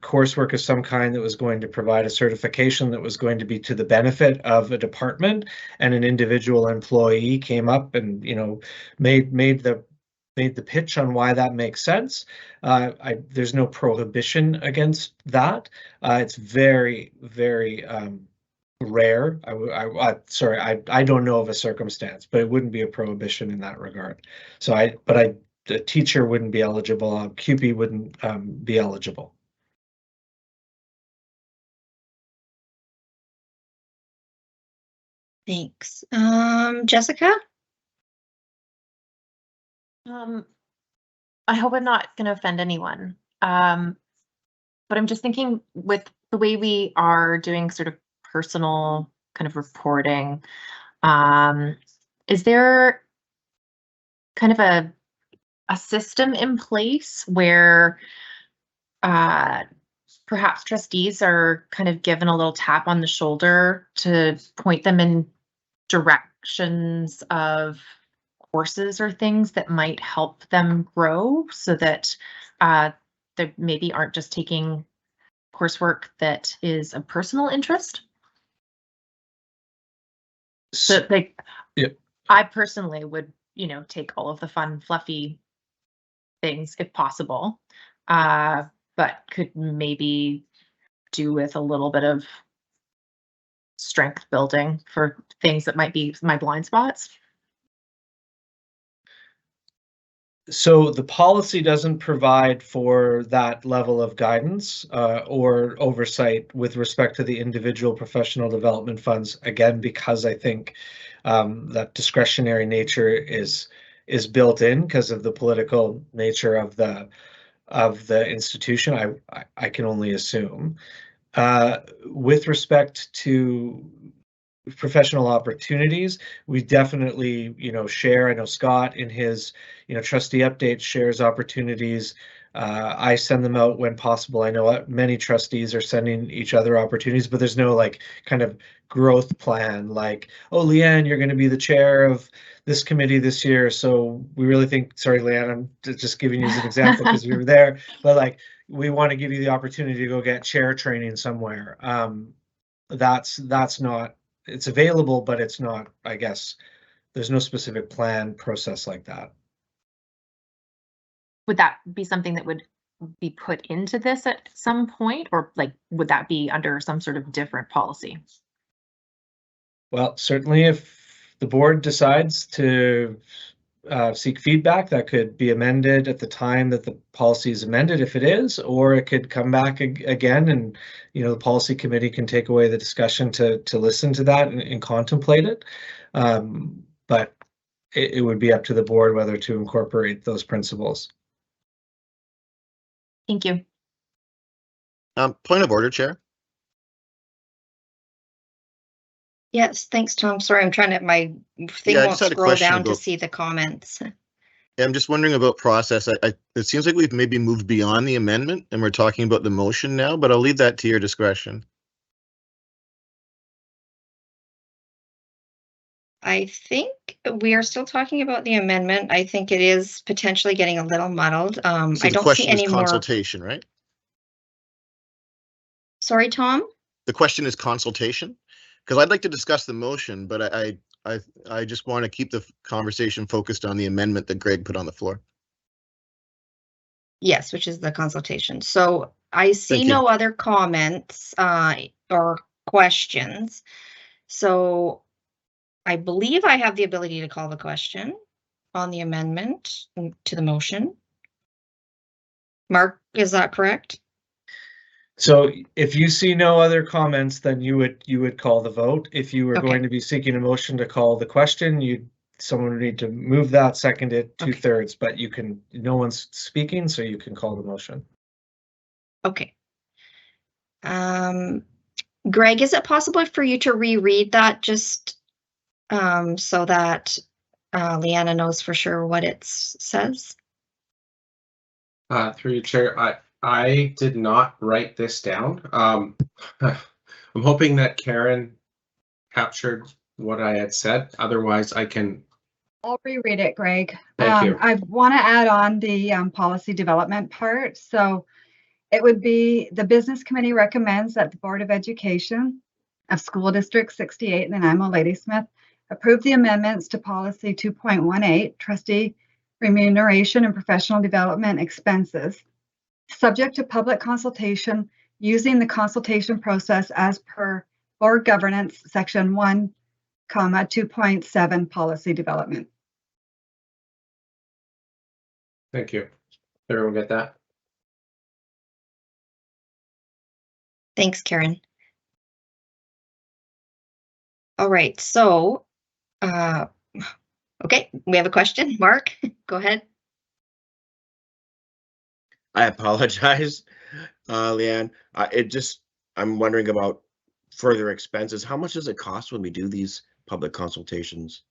coursework of some kind that was going to provide a certification that was going to be to the benefit of a department, and an individual employee came up and, made the pitch on why that makes sense, there's no prohibition against that. It's very, very rare. I don't know of a circumstance, but it wouldn't be a prohibition in that regard. So the teacher wouldn't be eligible. CUPE wouldn't be eligible. Thanks. Jessica? I hope I'm not going to offend anyone. But I'm just thinking, with the way we are doing sort of personal kind of reporting, is there kind of a system in place where perhaps trustees are kind of given a little tap on the shoulder to point them in directions of courses or things that might help them grow, so that they maybe aren't just taking coursework that is of personal interest. So like, yeah. I personally would, you know, take all of the fun, fluffy things if possible, but could maybe do with a little bit of strength building for things that might be my blind spots. So the policy doesn't provide for that level of guidance or oversight with respect to the individual professional development funds, again, because I think that discretionary nature is built in because of the political nature of the institution. I can only assume. With respect to professional opportunities, we definitely, share. I know Scott in his, trustee updates shares opportunities. I send them out when possible. I know many trustees are sending each other opportunities, but there's no like kind of growth plan like, oh, Leanne, you're going to be the chair of this committee this year. So we really think, sorry, Leanne, I'm just giving you as an example because we were there, but like, we want to give you the opportunity to go get chair training somewhere. That's not, it's available, but it's not, I guess, there's no specific plan process like that. Would that be something that would be put into this at some point, or like, would that be under some sort of different policy? Well, certainly if the board decides to seek feedback, that could be amended at the time that the policy is amended, if it is, or it could come back again, and the policy committee can take away the discussion to listen to that and contemplate it. But it would be up to the board whether to incorporate those principles. Thank you. Point of order, Chair. Yes, thanks, Tom. Sorry, I'm trying to, my thing won't scroll down to see the comments. Yeah, I'm just wondering about process. It seems like we've maybe moved beyond the amendment and we're talking about the motion now, but I'll leave that to your discretion. I think we are still talking about the amendment. I think it is potentially getting a little muddled. So I don't see any more consultation, right? Sorry, Tom? The question is consultation? Because I'd like to discuss the motion, but I just want to keep the conversation focused on the amendment that Greg put on the floor. Yes, which is the consultation. So I see no other comments or questions. So I believe I have the ability to call the question on the amendment to the motion. Mark, is that correct? So if you see no other comments, then you would call the vote. If you were going to be seeking a motion to call the question, someone would need to move that, second it 2/3, but no one's speaking, so you can call the motion. Okay. Greg, is it possible for you to reread that just so that Leanna knows for sure what it says? Through your chair, I did not write this down. I'm hoping that Karen captured what I had said. Otherwise, I'll reread it, Greg. Thank you. I want to add on the policy development part. So it would be the business committee recommends that the Board of Education of School District 68 Nanaimo Ladysmith approve the amendments to policy 2.18, trustee remuneration and professional development expenses, subject to public consultation using the consultation process as per board governance section 1,2.7 policy development. Thank you. Everyone get that? Thanks, Karen. All right, so, okay, we have a question. Mark, go ahead. I apologize, Leanne. I'm wondering about further expenses. How much does it cost when we do these public consultations?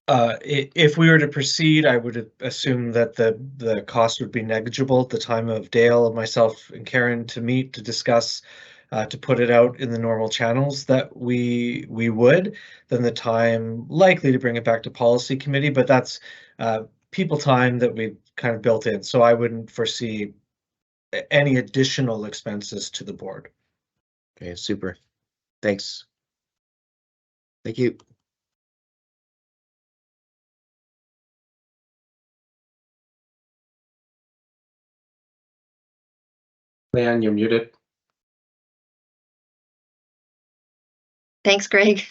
If we were to proceed, I would assume that the cost would be negligible at the time of Dale, myself, and Karen to meet to discuss, to put it out in the normal channels that we would. Then the time likely to bring it back to policy committee, but that's people time that we kind of built in. So I wouldn't foresee any additional expenses to the board. Okay, super. Thanks. Thank you. Leanne, you're muted. Thanks, Greg.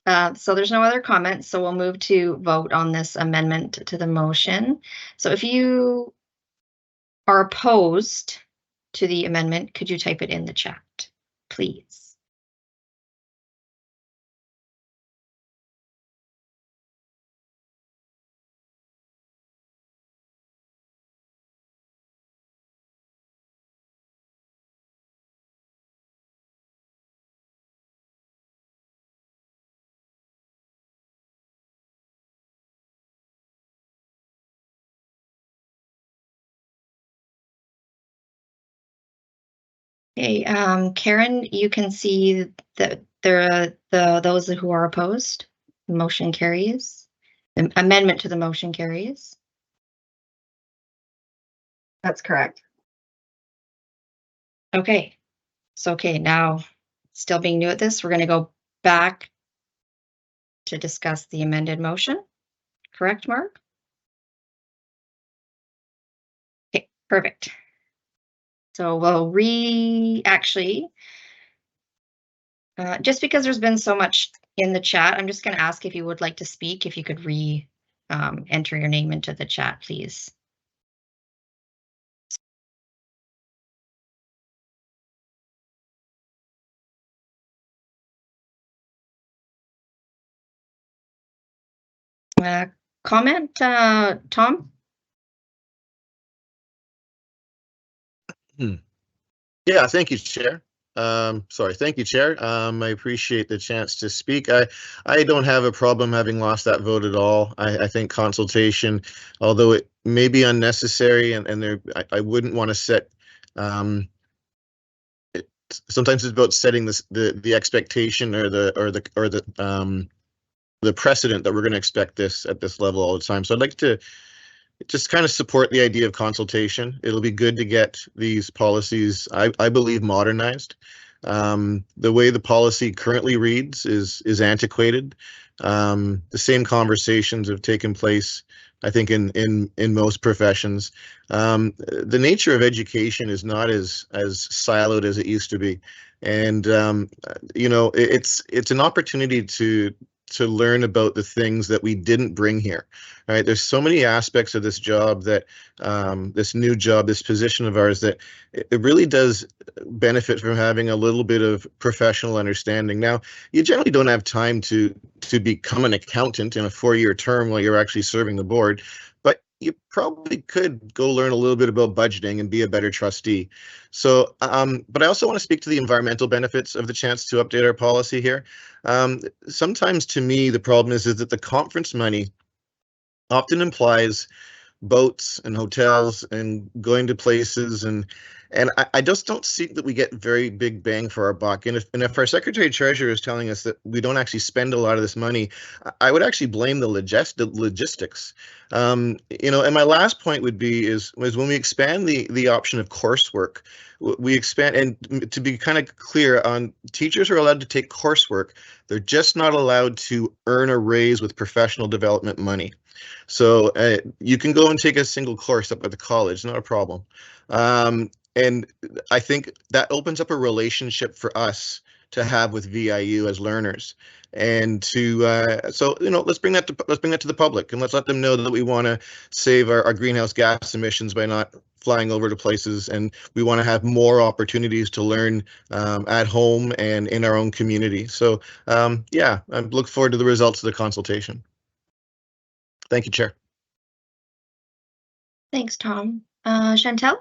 So there's no other comments, so we'll move to vote on this amendment to the motion. So if you are opposed to the amendment, could you type it in the chat, please? Okay, Karen, you can see that those who are opposed. The motion carries. The amendment to the motion carries. That's correct. Okay, so now still being new at this, we're going to go back to discuss the amended motion. Correct, Mark? Okay, perfect. So we'll just because there's been so much in the chat, I'm just going to ask if you would like to speak, if you could enter your name into the chat, please. Comment, Tom? Yeah, thank you, Chair. Thank you, Chair. I appreciate the chance to speak. I don't have a problem having lost that vote at all. I think consultation, although it may be unnecessary, and I wouldn't want to set. Sometimes it's about setting the expectation or the precedent that we're going to expect this at this level all the time. So I'd like to just kind of support the idea of consultation. It'll be good to get these policies, I believe, modernized. The way the policy currently reads is antiquated. The same conversations have taken place, I think, in most professions. The nature of education is not as siloed as it used to be, and you know, it's an opportunity to learn about the things that we didn't bring here. Right? There's so many aspects of this job that this new job, this position of ours, that it really does benefit from having a little bit of professional understanding. Now, you generally don't have time to become an accountant in a 4-year term while you're actually serving the board, but you probably could go learn a little bit about budgeting and be a better trustee. So, but I also want to speak to the environmental benefits of the chance to update our policy here. Sometimes to me, the problem is that the conference money often implies boats and hotels and going to places, and I just don't see that we get very big bang for our buck. And if our Secretary Treasurer is telling us that we don't actually spend a lot of this money, I would actually blame the logistics. You know, and my last point would be is when we expand the option of coursework, we expand, and to be kind of clear, on teachers are allowed to take coursework. They're just not allowed to earn a raise with professional development money. So you can go and take a single course up at the college, not a problem. And I think that opens up a relationship for us to have with VIU as learners, and so you know, let's bring that to the public, and let's let them know that we want to save our greenhouse gas emissions by not flying over to places, and we want to have more opportunities to learn at home and in our own community. So yeah, I look forward to the results of the consultation. Thank you, Chair. Thanks, Tom. Chantel?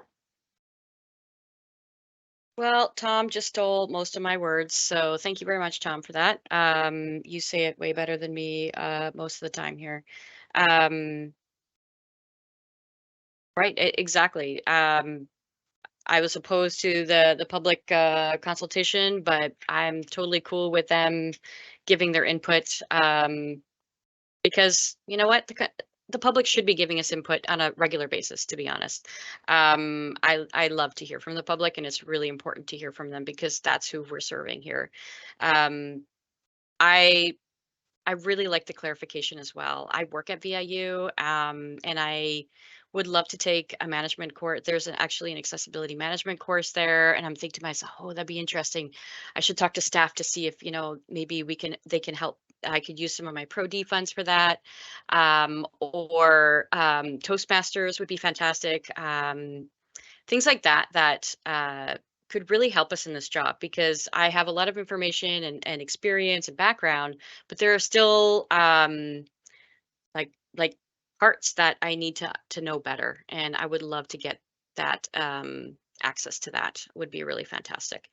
Well, Tom just stole most of my words, so thank you very much, Tom, for that. You say it way better than me most of the time here. Right, exactly. I was opposed to the public consultation, but I'm totally cool with them giving their input because you know what, the public should be giving us input on a regular basis, to be honest. I love to hear from the public, and it's really important to hear from them because that's who we're serving here. I really like the clarification as well. I work at VIU, and I would love to take a management course. There's actually an accessibility management course there, and I'm thinking to myself, oh, that'd be interesting. I should talk to staff to see if, maybe they can help. I could use some of my Pro D funds for that, or Toastmasters would be fantastic. Things like that could really help us in this job, because I have a lot of information and experience and background, but there are still like parts that I need to know better, and I would love to get that access to that. Would be really fantastic.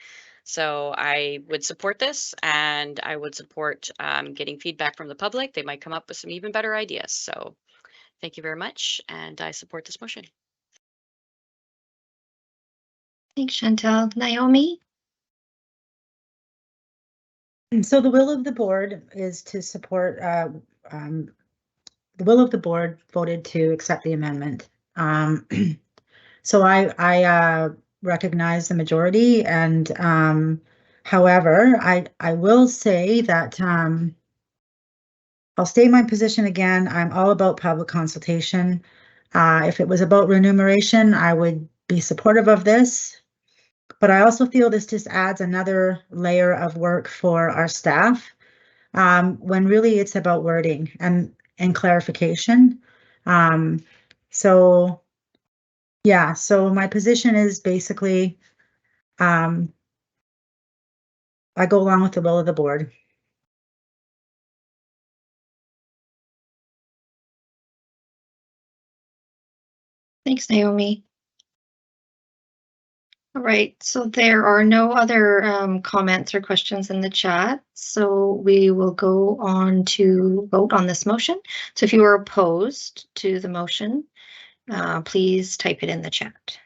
So I would support this, and I would support getting feedback from the public. They might come up with some even better ideas. So thank you very much, and I support this motion. Thanks, Chantal. Naomi? So the will of the board is to support, the will of the board voted to accept the amendment. So I recognize the majority, and however, I will say that I'll state my position again. I'm all about public consultation. If it was about remuneration, I would be supportive of this. But I also feel this just adds another layer of work for our staff, when really it's about wording and clarification. So yeah, so my position is basically I go along with the will of the board. Thanks, Naomi. All right, so there are no other comments or questions in the chat, so we will go on to vote on this motion. So if you are opposed to the motion, please type it in the chat.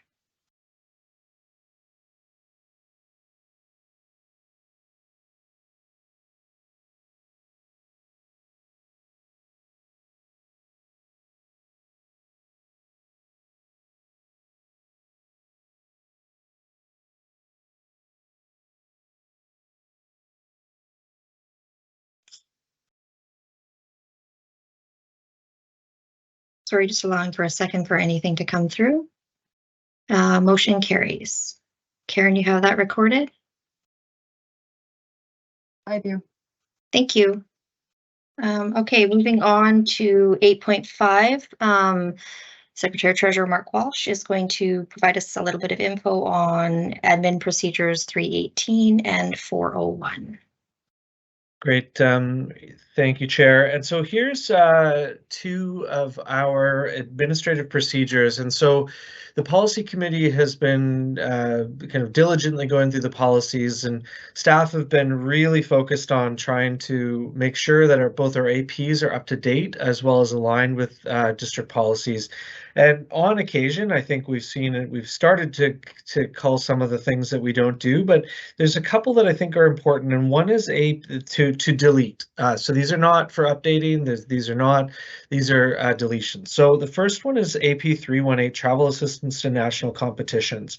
Sorry, just allowing for a second for anything to come through. Motion carries. Karen, you have that recorded? I do. Thank you. Okay, moving on to 8.5. Secretary Treasurer Mark Walsh is going to provide us a little bit of info on admin procedures 318 and 401. Great. Thank you, Chair. And so here's two of our administrative procedures. And so the policy committee has been kind of diligently going through the policies, and staff have been really focused on trying to make sure that both our APs are up to date as well as aligned with district policies. And on occasion, I think we've seen it. We've started to call some of the things that we don't do, but there's a couple that I think are important, and one is to delete. So these are not for updating. These are deletions. So the first one is AP 318, travel assistance to national competitions.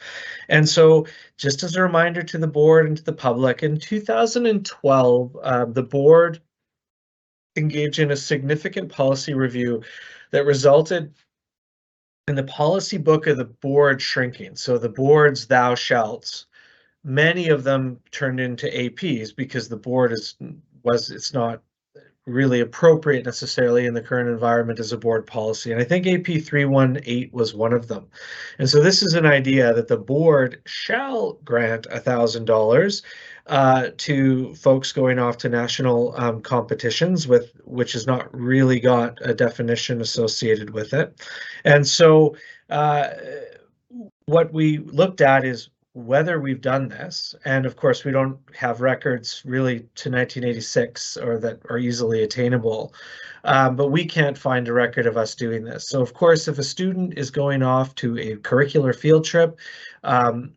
And so just as a reminder to the board and to the public, in 2012, the board engaged in a significant policy review that resulted in the policy book of the board shrinking. So the board's thou shalts, many of them turned into APs because the board it's not really appropriate necessarily in the current environment as a board policy. And I think AP 318 was one of them. And so this is an idea that the board shall grant $1,000 to folks going off to national competitions, which has not really got a definition associated with it. And so what we looked at is whether we've done this, and of course we don't have records really to 1986 or that are easily attainable, but we can't find a record of us doing this. So of course, if a student is going off to a curricular field trip,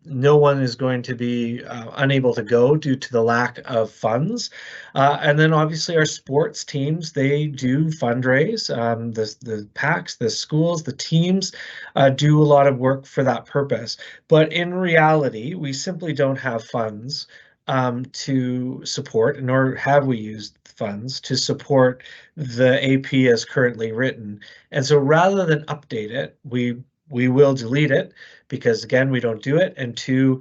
no one is going to be unable to go due to the lack of funds. And then obviously our sports teams, they do fundraise. The PACs, the schools, the teams do a lot of work for that purpose. But in reality, we simply don't have funds to support, nor have we used funds to support the AP as currently written. And so rather than update it, we will delete it, because again, we don't do it. And two,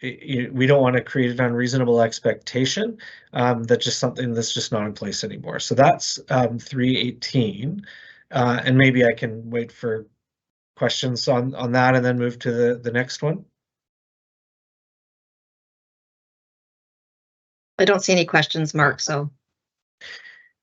we don't want to create an unreasonable expectation that's just something that's just not in place anymore. So that's 318. And maybe I can wait for questions on that and then move to the next one. I don't see any questions, Mark, so.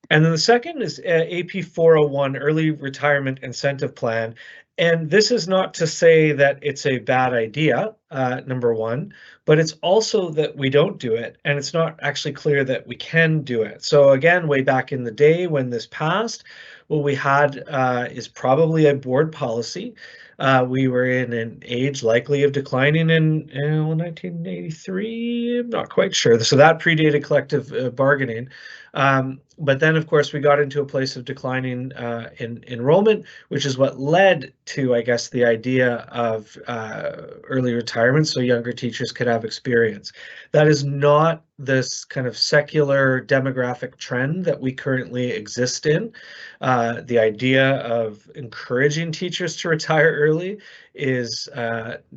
And then the second is AP 401, Early Retirement Incentive Plan. And this is not to say that it's a bad idea, number one, but it's also that we don't do it, and it's not actually clear that we can do it. So again, way back in the day when this passed, what we had is probably a board policy. We were in an age likely of declining in 1983, I'm not quite sure. So that predated collective bargaining. But then, of course, we got into a place of declining in enrollment, which is what led to, I guess, the idea of early retirement so younger teachers could have experience. That is not this kind of secular demographic trend that we currently exist in. The idea of encouraging teachers to retire early is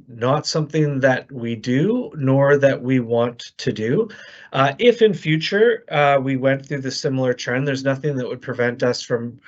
not something that we do, nor that we want to do. If in future we went through the similar trend, there's nothing that would prevent us from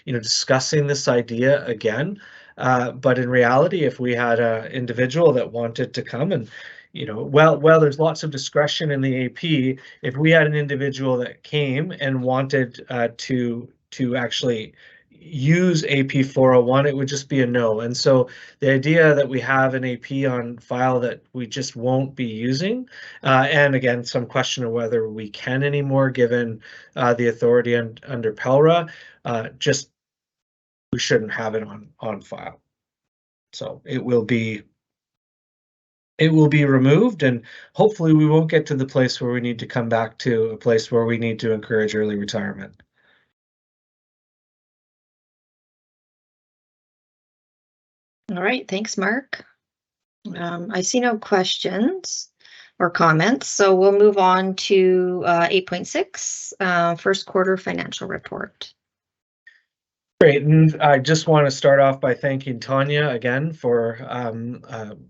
discussing this idea again. But in reality, if we had an individual that wanted to come and well, there's lots of discretion in the AP. If we had an individual that came and wanted to actually use AP 401, it would just be a no. And so the idea that we have an AP on file that we just won't be using, and again, some question of whether we can anymore given the authority under PELRA, just we shouldn't have it on file. So it will be removed, and hopefully we won't get to the place where we need to come back to a place where we need to encourage early retirement. All right, thanks, Mark. I see no questions or comments, so we'll move on to 8.6, first quarter financial report. Great, and I just want to start off by thanking Tanya again for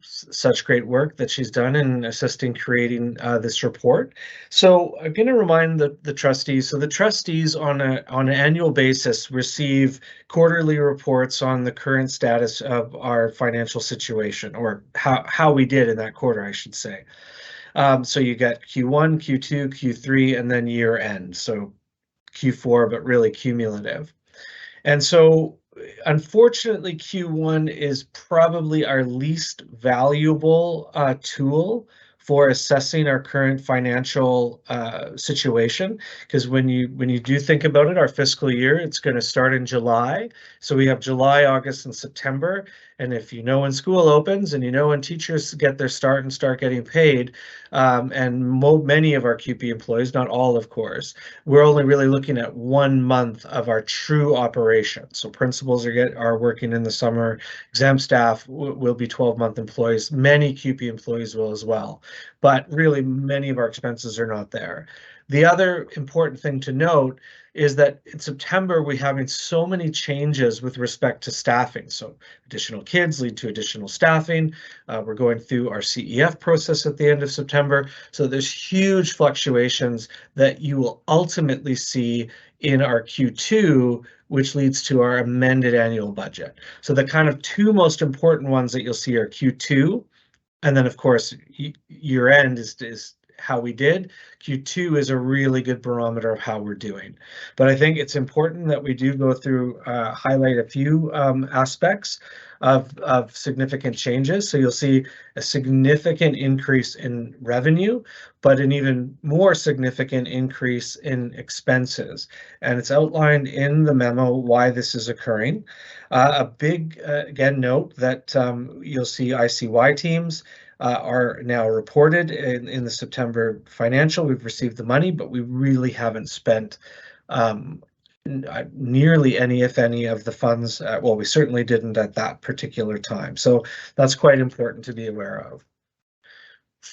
such great work that she's done in assisting creating this report. So I'm going to remind the trustees. So the trustees on an annual basis receive quarterly reports on the current status of our financial situation, or how we did in that quarter, I should say. So you get Q1, Q2, Q3, and then year end. So Q4, but really cumulative. And so, unfortunately, Q1 is probably our least valuable tool for assessing our current financial situation, because when you do think about it, our fiscal year, it's going to start in July. So we have July, August, and September. And if you know when school opens and you know when teachers get their start and start getting paid, and many of our CUPE employees, not all, of course, we're only really looking at 1 month of our true operation. So principals are working in the summer, exam staff will be 12-month employees, many CUPE employees will as well, but really many of our expenses are not there. The other important thing to note is that in September, we're having so many changes with respect to staffing. So additional kids lead to additional staffing. We're going through our CEF process at the end of September. So there's huge fluctuations that you will ultimately see in our Q2, which leads to our amended annual budget. So the kind of two most important ones that you'll see are Q2, and then of course year end how we did. Q2 is a really good barometer of how we're doing. But I think it's important that we do go through, highlight a few aspects of significant changes. So you'll see a significant increase in revenue, but an even more significant increase in expenses. And it's outlined in the memo why this is occurring. A big, again, note that you'll see ICY teams are now reported in the September financial. We've received the money, but we really haven't spent nearly any, if any, of the funds. Well, we certainly didn't at that particular time. So that's quite important to be aware of.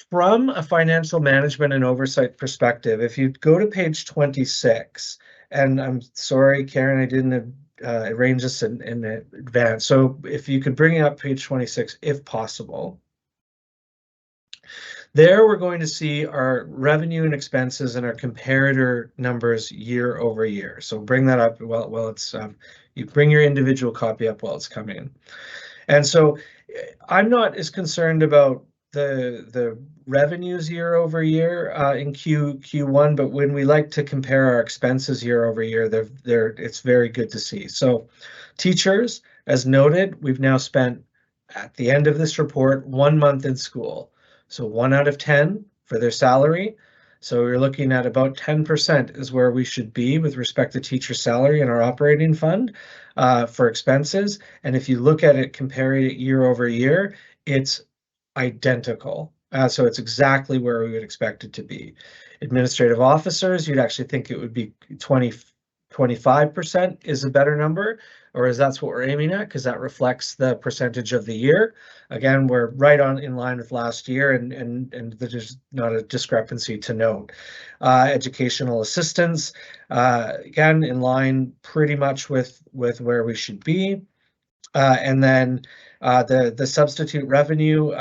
From a financial management and oversight perspective, if you go to page 26, and I'm sorry, Karen, I didn't arrange this in advance. So if you could bring up page 26, if possible. There we're going to see our revenue and expenses and our comparator numbers year over year. So bring that up while it's, you bring your individual copy up while it's coming in. And so I'm not as concerned about the revenues year over year in Q1, but when we like to compare our expenses year over year, it's very good to see. So teachers, as noted, we've now spent at the end of this report 1 month in school. So 1 out of 10 for their salary. So we're looking at about 10% is where we should be with respect to teacher salary in our operating fund for expenses. And if you look at it, comparing it year over year, it's identical. So it's exactly where we would expect it to be. Administrative officers, you'd actually think it would be 25% is a better number, or is that's what we're aiming at, because that reflects the percentage of the year. Again, we're right on in line with last year, and there's not a discrepancy to note. Educational assistants, again, in line pretty much with where we should be. And then the substitute revenue,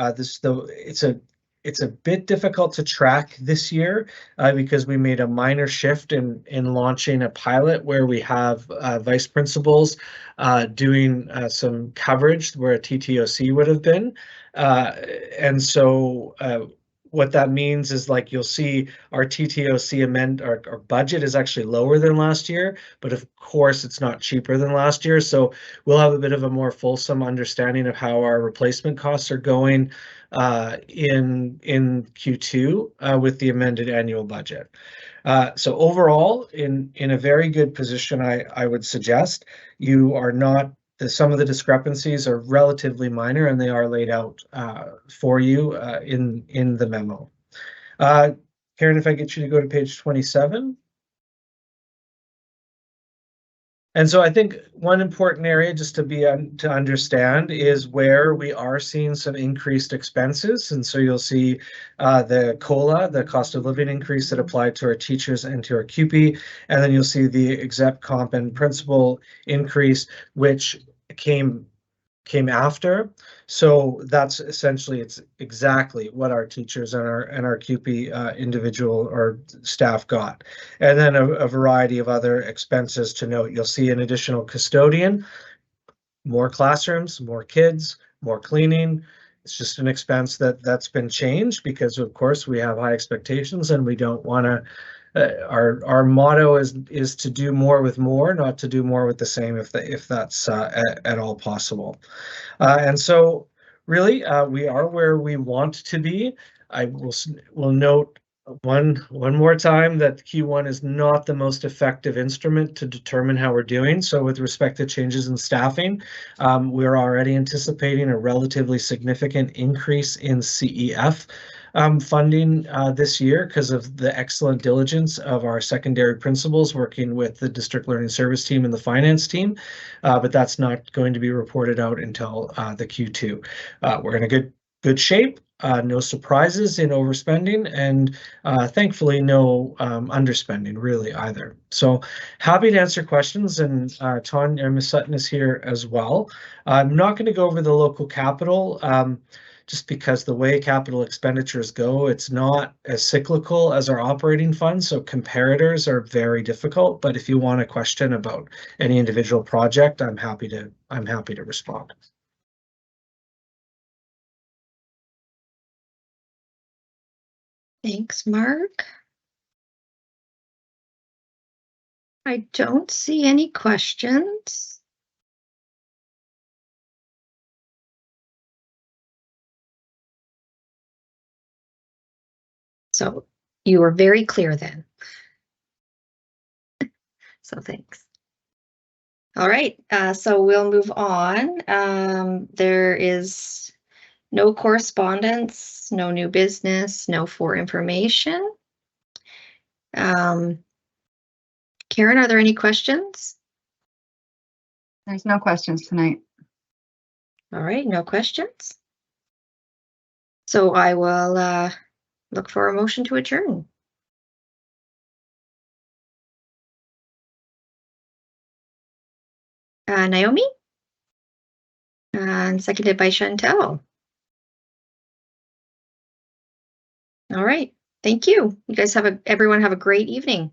it's a bit difficult to track this year because we made a minor shift in launching a pilot where we have vice principals doing some coverage where a TTOC would have been. And so what that means is, like, you'll see our TTOC our budget is actually lower than last year, but of course it's not cheaper than last year. So we'll have a bit of a more fulsome understanding of how our replacement costs are going in Q2 with the amended annual budget. So overall, in a very good position, I would suggest. You are not, some of the discrepancies are relatively minor, and they are laid out for you in the memo. Karen, if I get you to go to page 27. And so I think one important area just to understand is where we are seeing some increased expenses. And so you'll see the COLA, the cost of living increase that applied to our teachers and to our CUPE. And then you'll see the exec comp and principal increase, which came after. So that's essentially, it's exactly what our teachers and our CUPE individual or staff got. And then a variety of other expenses to note. You'll see an additional custodian, more classrooms, more kids, more cleaning. It's just an expense that's been changed because, of course, we have high expectations and we don't want to. Our motto is to do more with more, not to do more with the same, if that's at all possible. And so really we are where we want to be. I will note one more time that Q1 is not the most effective instrument to determine how we're doing. So with respect to changes in staffing, we're already anticipating a relatively significant increase in CEF funding this year because of the excellent diligence of our secondary principals working with the district learning service team and the finance team, but that's not going to be reported out until the Q2. We're in a good shape, no surprises in overspending, and thankfully no underspending really either. So happy to answer questions, and Tanya, Ms. Sutton is here as well. I'm not going to go over the local capital just because the way capital expenditures go, it's not as cyclical as our operating funds, so comparators are very difficult. But if you want a question about any individual project, I'm happy to respond. Thanks, Mark. I don't see any questions. So you were very clear then. So thanks. All right, so we'll move on. There is no correspondence, no new business, no for information. Karen, are there any questions? There's no questions tonight. All right, no questions. So I will look for a motion to adjourn. Naomi? And seconded by Chantel. All right, thank you. You guys everyone have a great evening.